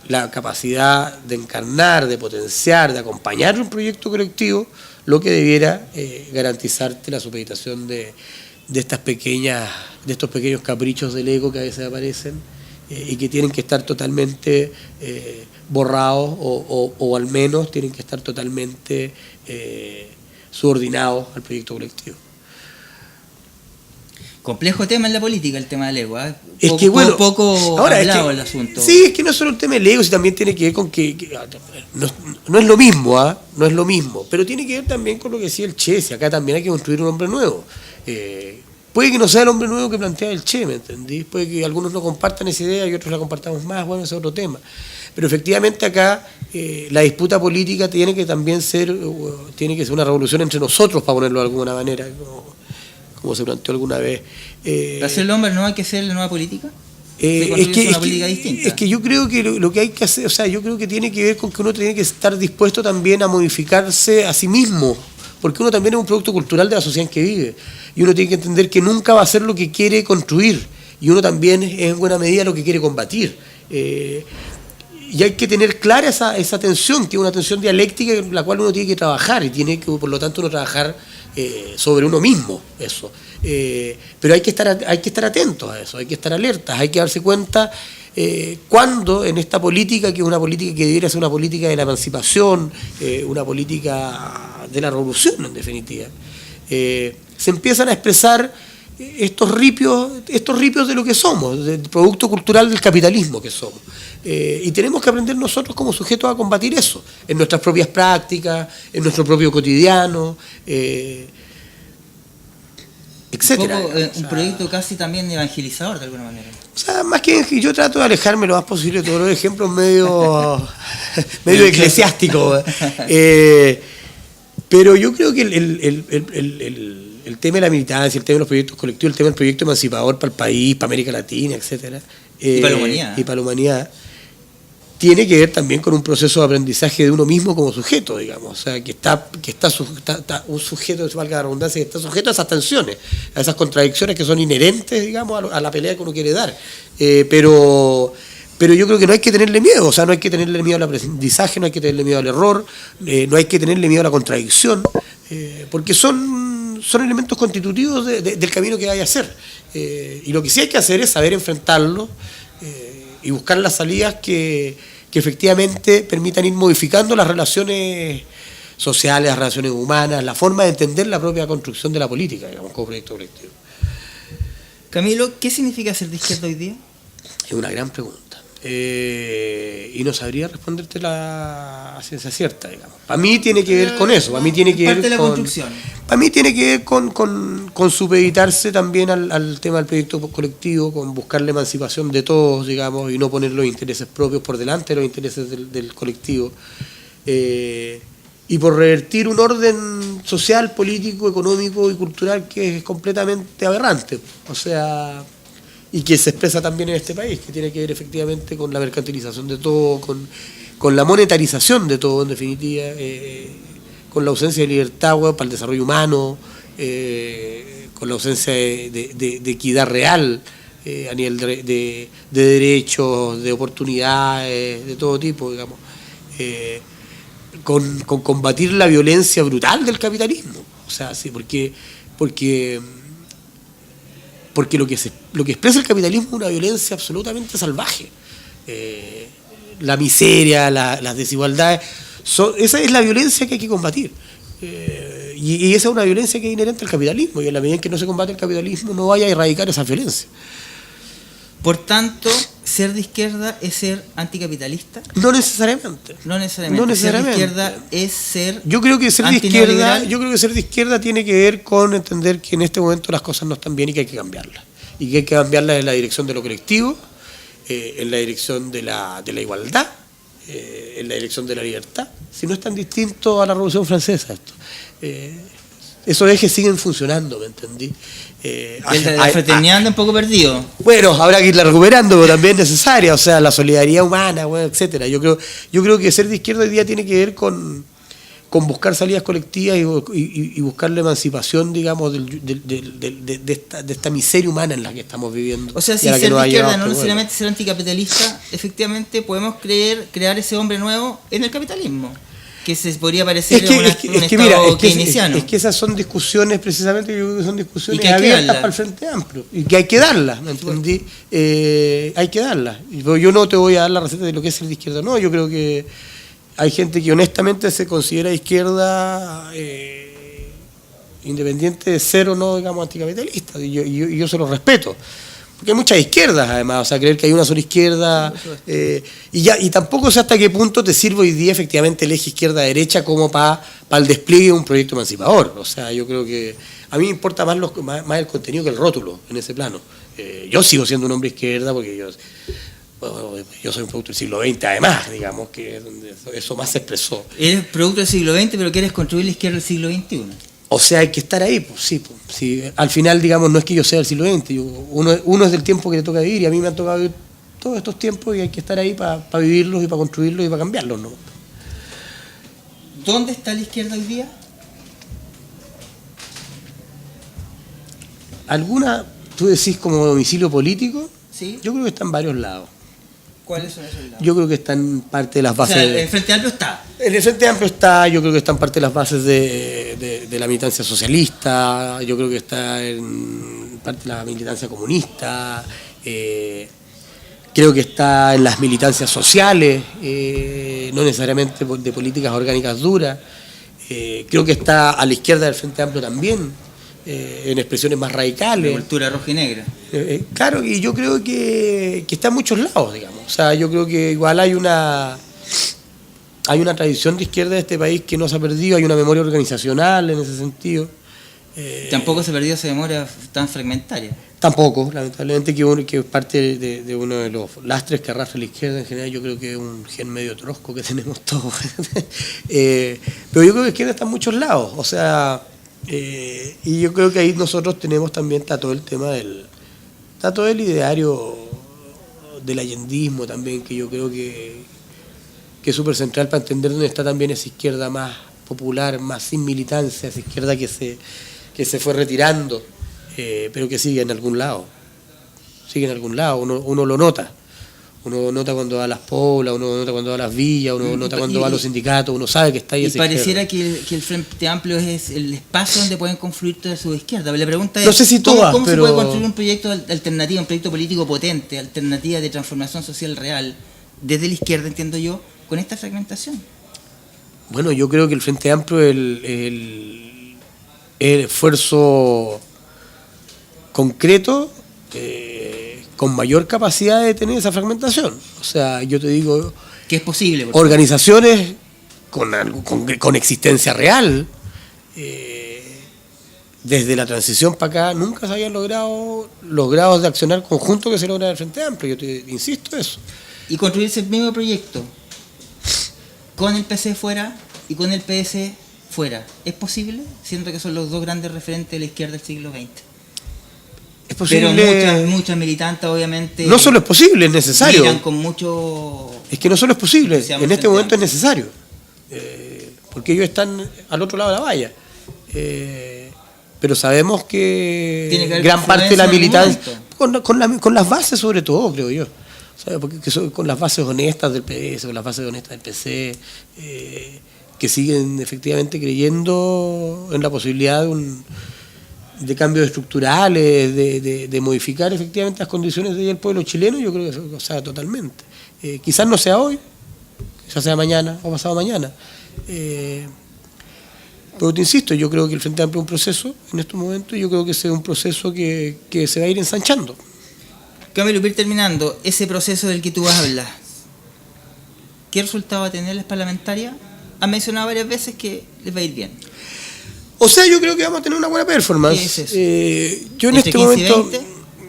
[SPEAKER 2] la capacidad de encarnar, de potenciar, de acompañar un proyecto colectivo, lo que debiera garantizarte la supeditación de estos pequeños caprichos del ego que a veces aparecen y que tienen que estar totalmente borrados o al menos tienen que estar totalmente subordinados al proyecto colectivo.
[SPEAKER 1] Complejo tema en la política, el tema del ego.
[SPEAKER 2] Es que bueno,
[SPEAKER 1] poco
[SPEAKER 2] ahora
[SPEAKER 1] hablado el asunto.
[SPEAKER 2] Sí, es que no es solo el tema del ego, sino también tiene que ver con que no es lo mismo, no es lo mismo, pero tiene que ver también con lo que decía el Che, si acá también hay que construir un hombre nuevo. Puede que no sea el hombre nuevo que plantea el Che, ¿me entendí? Puede que algunos no compartan esa idea y otros la compartamos más, bueno, ese es otro tema. Pero efectivamente acá la disputa política tiene que ser una revolución entre nosotros, para ponerlo de alguna manera, como se planteó alguna vez.
[SPEAKER 1] ¿Para ser el hombre no hay que ser la nueva política?
[SPEAKER 2] Es que yo creo que lo que hay que hacer, o sea, yo creo que tiene que ver con que uno tiene que estar dispuesto también a modificarse a sí mismo, porque uno también es un producto cultural de la sociedad en que vive, y uno tiene que entender que nunca va a ser lo que quiere construir, y uno también es en buena medida lo que quiere combatir. Y hay que tener clara esa tensión, que es una tensión dialéctica en la cual uno tiene que trabajar, y tiene que, por lo tanto, uno trabajar sobre uno mismo, eso. Pero hay que estar atentos a eso, hay que estar alertas, hay que darse cuenta cuando en esta política, que es una política que debería ser una política de la emancipación, una política de la revolución en definitiva, se empiezan a expresar estos ripios de lo que somos, del producto cultural del capitalismo que somos. Y tenemos que aprender nosotros como sujetos a combatir eso, en nuestras propias prácticas, en nuestro propio cotidiano, etcétera.
[SPEAKER 1] Un proyecto casi también evangelizador de alguna manera.
[SPEAKER 2] O sea, más que yo trato de alejarme lo más posible de todos los ejemplos medio eclesiásticos. Pero yo creo que el tema de la militancia, el tema de los proyectos colectivos, el tema del proyecto emancipador para el país, para América Latina, etcétera,
[SPEAKER 1] y para la humanidad.
[SPEAKER 2] Y para la humanidad, tiene que ver también con un proceso de aprendizaje de uno mismo como sujeto, digamos. O sea, que está un sujeto, valga la redundancia, que está sujeto a esas tensiones, a esas contradicciones que son inherentes, digamos, a la pelea que uno quiere dar. Pero yo creo que no hay que tenerle miedo, o sea, no hay que tenerle miedo al aprendizaje, no hay que tenerle miedo al error, no hay que tenerle miedo a la contradicción, porque son elementos constitutivos del camino que hay a hacer. Y lo que sí hay que hacer es saber enfrentarlo y buscar las salidas que efectivamente permitan ir modificando las relaciones sociales, las relaciones humanas, la forma de entender la propia construcción de la política, digamos, como proyecto colectivo.
[SPEAKER 1] Camilo, ¿qué significa ser de izquierda hoy día?
[SPEAKER 2] Es una gran pregunta. Y no sabría responderte a ciencia cierta, digamos. Para mí tiene que ver con eso, para mí tiene que ver con... Para mí tiene que ver con supeditarse también al tema del proyecto colectivo, con buscar la emancipación de todos, digamos, y no poner los intereses propios por delante de los intereses del colectivo. Y por revertir un orden social, político, económico y cultural que es completamente aberrante. O sea... y que se expresa también en este país, que tiene que ver efectivamente con la mercantilización de todo, con la monetarización de todo, en definitiva, con la ausencia de libertad para el desarrollo humano, con la ausencia de equidad real a nivel de derechos, de oportunidades, de todo tipo, digamos, con combatir la violencia brutal del capitalismo. O sea, sí, porque lo que expresa el capitalismo es una violencia absolutamente salvaje. La miseria, las desigualdades, esa es la violencia que hay que combatir. Y esa es una violencia que es inherente al capitalismo, y en la medida en que no se combate el capitalismo no vaya a erradicar esa violencia.
[SPEAKER 1] Por tanto, ser de izquierda es ser anticapitalista.
[SPEAKER 2] No necesariamente.
[SPEAKER 1] No necesariamente. Ser de izquierda es ser
[SPEAKER 2] yo creo que ser de izquierda tiene que ver con entender que en este momento las cosas no están bien y que hay que cambiarlas. Y que hay que cambiarlas en la dirección de lo colectivo, en la dirección de la igualdad, en la dirección de la libertad. Si no es tan distinto a la Revolución Francesa esto. Esos ejes siguen funcionando, ¿me entendí?
[SPEAKER 1] La fraternidad anda un poco perdido.
[SPEAKER 2] Bueno, habrá que irla recuperando, pero también es necesaria, o sea, la solidaridad humana, bueno, etcétera. Yo creo que ser de izquierda hoy día tiene que ver con buscar salidas colectivas y buscar la emancipación, digamos, de esta miseria humana en la que estamos viviendo.
[SPEAKER 1] O sea, si ser de izquierda no necesariamente ser anticapitalista, efectivamente podemos crear ese hombre nuevo en el capitalismo, que se podría parecer un estado keynesiano.
[SPEAKER 2] Es que esas son discusiones, precisamente, yo creo que son discusiones abiertas para el Frente Amplio, y que hay que darlas, ¿me entendí? Hay que darlas. Yo no te voy a dar la receta de lo que es ser de izquierda, no, yo creo que hay gente que honestamente se considera de izquierda, independiente de ser o no, digamos, anticapitalista, y yo se lo respeto. Porque hay muchas izquierdas, además, o sea, creer que hay una sola izquierda, y tampoco sé hasta qué punto te sirve hoy día efectivamente el eje izquierda-derecha como para el despliegue de un proyecto emancipador. O sea, yo creo que a mí me importa más el contenido que el rótulo en ese plano. Yo sigo siendo un hombre izquierda porque yo soy un producto del siglo XX, además, digamos, que es donde eso más se expresó.
[SPEAKER 1] Eres producto del siglo XX, pero quieres construir la izquierda del siglo XXI.
[SPEAKER 2] O sea, hay que estar ahí, pues sí, pues, sí. Al final, digamos, no es que yo sea del siglo XX, uno es del tiempo que le toca vivir, y a mí me han tocado vivir todos estos tiempos y hay que estar ahí para vivirlos y para construirlos y para cambiarlos, ¿no?
[SPEAKER 1] ¿Dónde está la izquierda hoy día?
[SPEAKER 2] ¿Alguna, tú decís, como domicilio político?
[SPEAKER 1] Sí.
[SPEAKER 2] Yo creo que está en varios lados.
[SPEAKER 1] ¿Cuáles son esos lados?
[SPEAKER 2] Yo creo que está en parte de las bases...
[SPEAKER 1] O sea, el Frente Amplio está.
[SPEAKER 2] En el Frente Amplio está, yo creo que está en parte de las bases de la militancia socialista, yo creo que está en parte de la militancia comunista, creo que está en las militancias sociales, no necesariamente de políticas orgánicas duras, creo que está a la izquierda del Frente Amplio también, en expresiones más radicales.
[SPEAKER 1] La cultura roja y negra.
[SPEAKER 2] Claro, y yo creo que está en muchos lados, digamos. O sea, yo creo que igual hay una tradición de izquierda de este país que no se ha perdido, hay una memoria organizacional en ese sentido.
[SPEAKER 1] Tampoco se ha perdido esa memoria tan fragmentaria.
[SPEAKER 2] Tampoco, lamentablemente, que es parte de uno de los lastres que arrastra la izquierda en general. Yo creo que es un gen medio trosco que tenemos todos. Pero yo creo que la izquierda está en muchos lados, o sea... y yo creo que ahí nosotros tenemos también, está todo el ideario del allendismo también, que yo creo que es súper central para entender dónde está también esa izquierda más popular, más sin militancia, esa izquierda que se fue retirando, pero que sigue en algún lado, uno lo nota. Uno nota cuando va a las poblas, uno nota cuando va a las villas, uno nota cuando va a los sindicatos, uno sabe que está ahí.
[SPEAKER 1] Y pareciera que el Frente Amplio es el espacio donde pueden confluir toda su izquierda. La pregunta es,
[SPEAKER 2] no sé si todas,
[SPEAKER 1] ¿cómo
[SPEAKER 2] pero...
[SPEAKER 1] se puede construir un proyecto alternativo, un proyecto político potente, alternativa de transformación social real, desde la izquierda, entiendo yo, con esta fragmentación?
[SPEAKER 2] Bueno, yo creo que el Frente Amplio es el esfuerzo concreto, con mayor capacidad de tener esa fragmentación. O sea, yo te digo,
[SPEAKER 1] Que es posible.
[SPEAKER 2] organizaciones con existencia real, desde la transición para acá, nunca se habían logrado los grados de accionar conjunto que se logra en el Frente Amplio. Yo te insisto eso.
[SPEAKER 1] Y construirse el mismo proyecto con el PC fuera y con el PS fuera. ¿Es posible? Siendo que son los dos grandes referentes de la izquierda del siglo XX.
[SPEAKER 2] Es posible.
[SPEAKER 1] Pero muchas militantes, obviamente.
[SPEAKER 2] No solo es posible, es necesario.
[SPEAKER 1] Miran con mucho.
[SPEAKER 2] Es que no solo es posible, en este momento es
[SPEAKER 1] amplio.
[SPEAKER 2] necesario. Porque ellos están al otro lado de la valla. Pero sabemos que gran parte de la militancia, con las bases sobre todo, creo yo. ¿Sabes? Porque son con las bases honestas del PS, con las bases honestas del PC, que siguen efectivamente creyendo en la posibilidad de cambios estructurales, de modificar efectivamente las condiciones del pueblo chileno. Yo creo que eso, totalmente. Quizás no sea hoy, quizás sea mañana o pasado mañana. Pero te insisto, yo creo que el Frente Amplio es un proceso en estos momentos, y yo creo que ese es un proceso que se va a ir ensanchando.
[SPEAKER 1] Camilo, para ir terminando, ese proceso del que tú hablas, ¿qué resultado va a tener las parlamentarias? Han mencionado varias veces que les va a ir bien.
[SPEAKER 2] O sea, yo creo que vamos a tener una buena performance.
[SPEAKER 1] ¿Qué es eso?
[SPEAKER 2] Yo en este momento,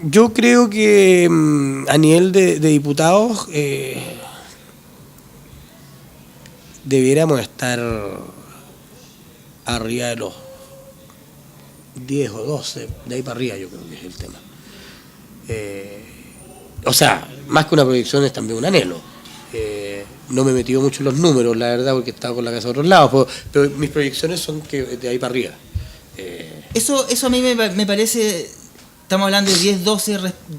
[SPEAKER 2] yo creo que a nivel de diputados debiéramos estar arriba de los 10 o 12, de ahí para arriba yo creo que es el tema. O sea, más que una proyección es también un anhelo. No me he metido mucho en los números, la verdad, porque he estado con la casa de otros lados, pero mis proyecciones son que de ahí para arriba.
[SPEAKER 1] Eso a mí me parece, estamos hablando de 10, 12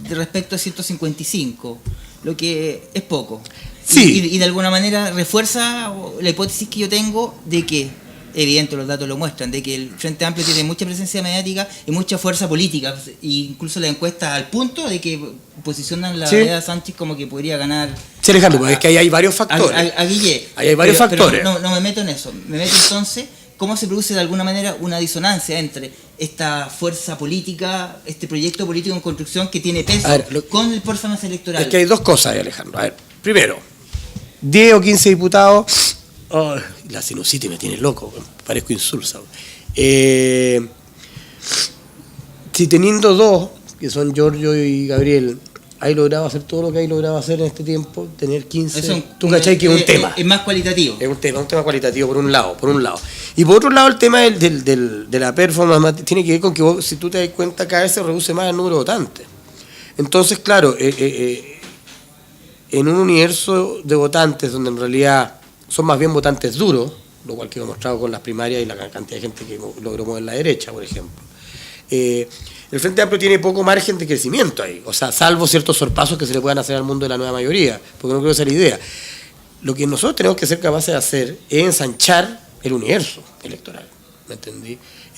[SPEAKER 1] respecto a 155, lo que es poco.
[SPEAKER 2] Sí.
[SPEAKER 1] Y de alguna manera refuerza la hipótesis que yo tengo de que, evidente, los datos lo muestran, de que el Frente Amplio tiene mucha presencia mediática y mucha fuerza política, e incluso la encuesta al punto de que posicionan la Vereda Sánchez como que podría ganar.
[SPEAKER 2] Sí, Alejandro, pues es que ahí hay varios factores.
[SPEAKER 1] A Guille.
[SPEAKER 2] Ahí hay varios factores.
[SPEAKER 1] Pero no me meto en eso. Me meto entonces, ¿cómo se produce de alguna manera una disonancia entre esta fuerza política, este proyecto político en construcción que tiene peso con el performance electoral?
[SPEAKER 2] Es que hay dos cosas ahí, Alejandro. A ver, primero, 10 o 15 diputados. Oh, la sinusitis me tiene loco, parezco insulsa. Si teniendo dos, que son Giorgio y Gabriel, hay logrado hacer todo lo que hay logrado hacer en este tiempo, tener 15, tú cachai que es un tema.
[SPEAKER 1] Es más cualitativo.
[SPEAKER 2] Es un tema cualitativo por un lado. Y por otro lado, el tema de la performance tiene que ver con que vos, si tú te das cuenta, cada vez se reduce más el número de votantes. Entonces, claro, en un universo de votantes donde en realidad son más bien votantes duros, lo cual quedó mostrado con las primarias y la cantidad de gente que logró mover la derecha, por ejemplo. El Frente Amplio tiene poco margen de crecimiento ahí, o sea, salvo ciertos sorpasos que se le puedan hacer al mundo de la nueva mayoría, porque no creo que sea la idea. Lo que nosotros tenemos que ser capaces de hacer es ensanchar el universo electoral, ¿me entendí?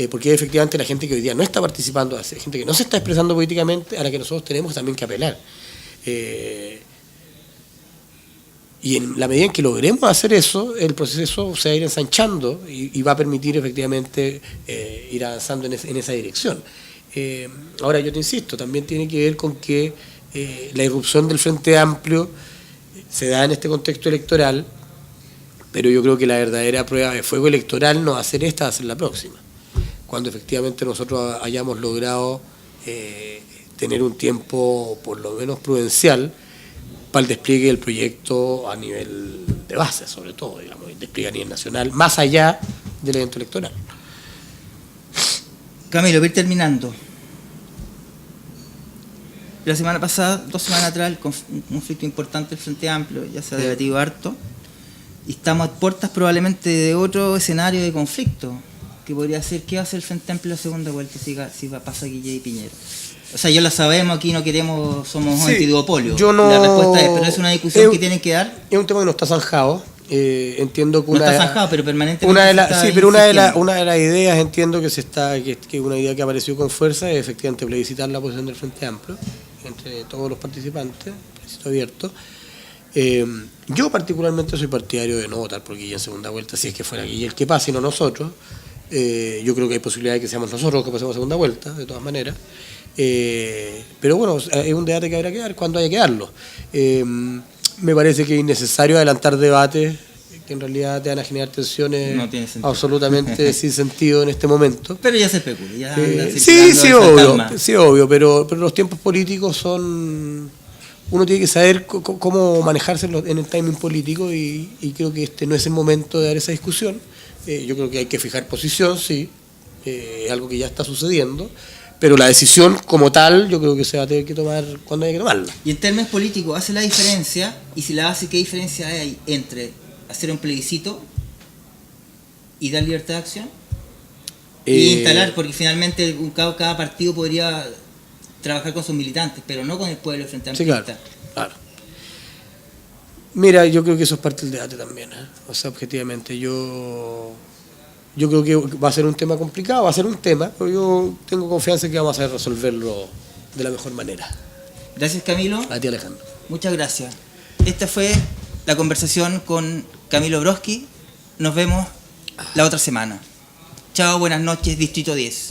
[SPEAKER 2] Porque efectivamente la gente que hoy día no está participando, la gente que no se está expresando políticamente, a la que nosotros tenemos también que apelar. Y en la medida en que logremos hacer eso, el proceso se va a ir ensanchando y va a permitir efectivamente ir avanzando en esa dirección. Ahora, yo te insisto, también tiene que ver con que la irrupción del Frente Amplio se da en este contexto electoral, pero yo creo que la verdadera prueba de fuego electoral no va a ser esta, va a ser la próxima, cuando efectivamente nosotros hayamos logrado tener un tiempo por lo menos prudencial para el despliegue del proyecto a nivel de base, sobre todo, digamos, el despliegue a nivel nacional, más allá del evento electoral.
[SPEAKER 1] Camilo, voy a ir terminando. La semana pasada, 2 semanas atrás, un conflicto importante del Frente Amplio, ya se ha debatido harto, y estamos a puertas probablemente de otro escenario de conflicto, que podría ser, ¿qué va a hacer el Frente Amplio en la segunda vuelta si pasa Guille y Piñera? O sea, yo la sabemos, aquí no queremos, somos un antiduopolio. La respuesta es, pero es una discusión que tienen que dar.
[SPEAKER 2] Es un tema que no está zanjado. Entiendo que
[SPEAKER 1] no está zanjado, pero permanentemente
[SPEAKER 2] una de las ideas, entiendo que una idea que apareció con fuerza es efectivamente plebiscitar la posición del Frente Amplio entre todos los participantes, plebiscito abierto. Yo particularmente soy partidario de no votar por Guille en segunda vuelta, si es que fuera Guille el que pase y no nosotros. Yo creo que hay posibilidad de que seamos nosotros los que pasemos a segunda vuelta, de todas maneras. Pero bueno, es un debate que habrá que dar cuando haya que darlo. Me parece que es innecesario adelantar debates que en realidad te van a generar tensiones absolutamente sin sentido en este momento.
[SPEAKER 1] Pero ya se especula, ya
[SPEAKER 2] sí, obvio, pero los tiempos políticos son... Uno tiene que saber cómo manejarse en el timing político y creo que este no es el momento de dar esa discusión. Yo creo que hay que fijar posición, sí, es algo que ya está sucediendo, pero la decisión como tal yo creo que se va a tener que tomar cuando haya que tomarla.
[SPEAKER 1] Y en términos políticos, ¿hace la diferencia? Y si la hace, ¿qué diferencia hay entre hacer un plebiscito y dar libertad de acción? Y instalar, porque finalmente cada partido podría trabajar con sus militantes, pero no con el pueblo frente a
[SPEAKER 2] sí, claro. Mira, yo creo que eso es parte del debate también, ¿eh? O sea, objetivamente, yo creo que va a ser un tema complicado, va a ser un tema, pero yo tengo confianza en que vamos a resolverlo de la mejor manera.
[SPEAKER 1] Gracias, Camilo.
[SPEAKER 2] A ti, Alejandro.
[SPEAKER 1] Muchas gracias. Esta fue la conversación con Camilo Broski. Nos vemos la otra semana. Chao, buenas noches, Distrito 10.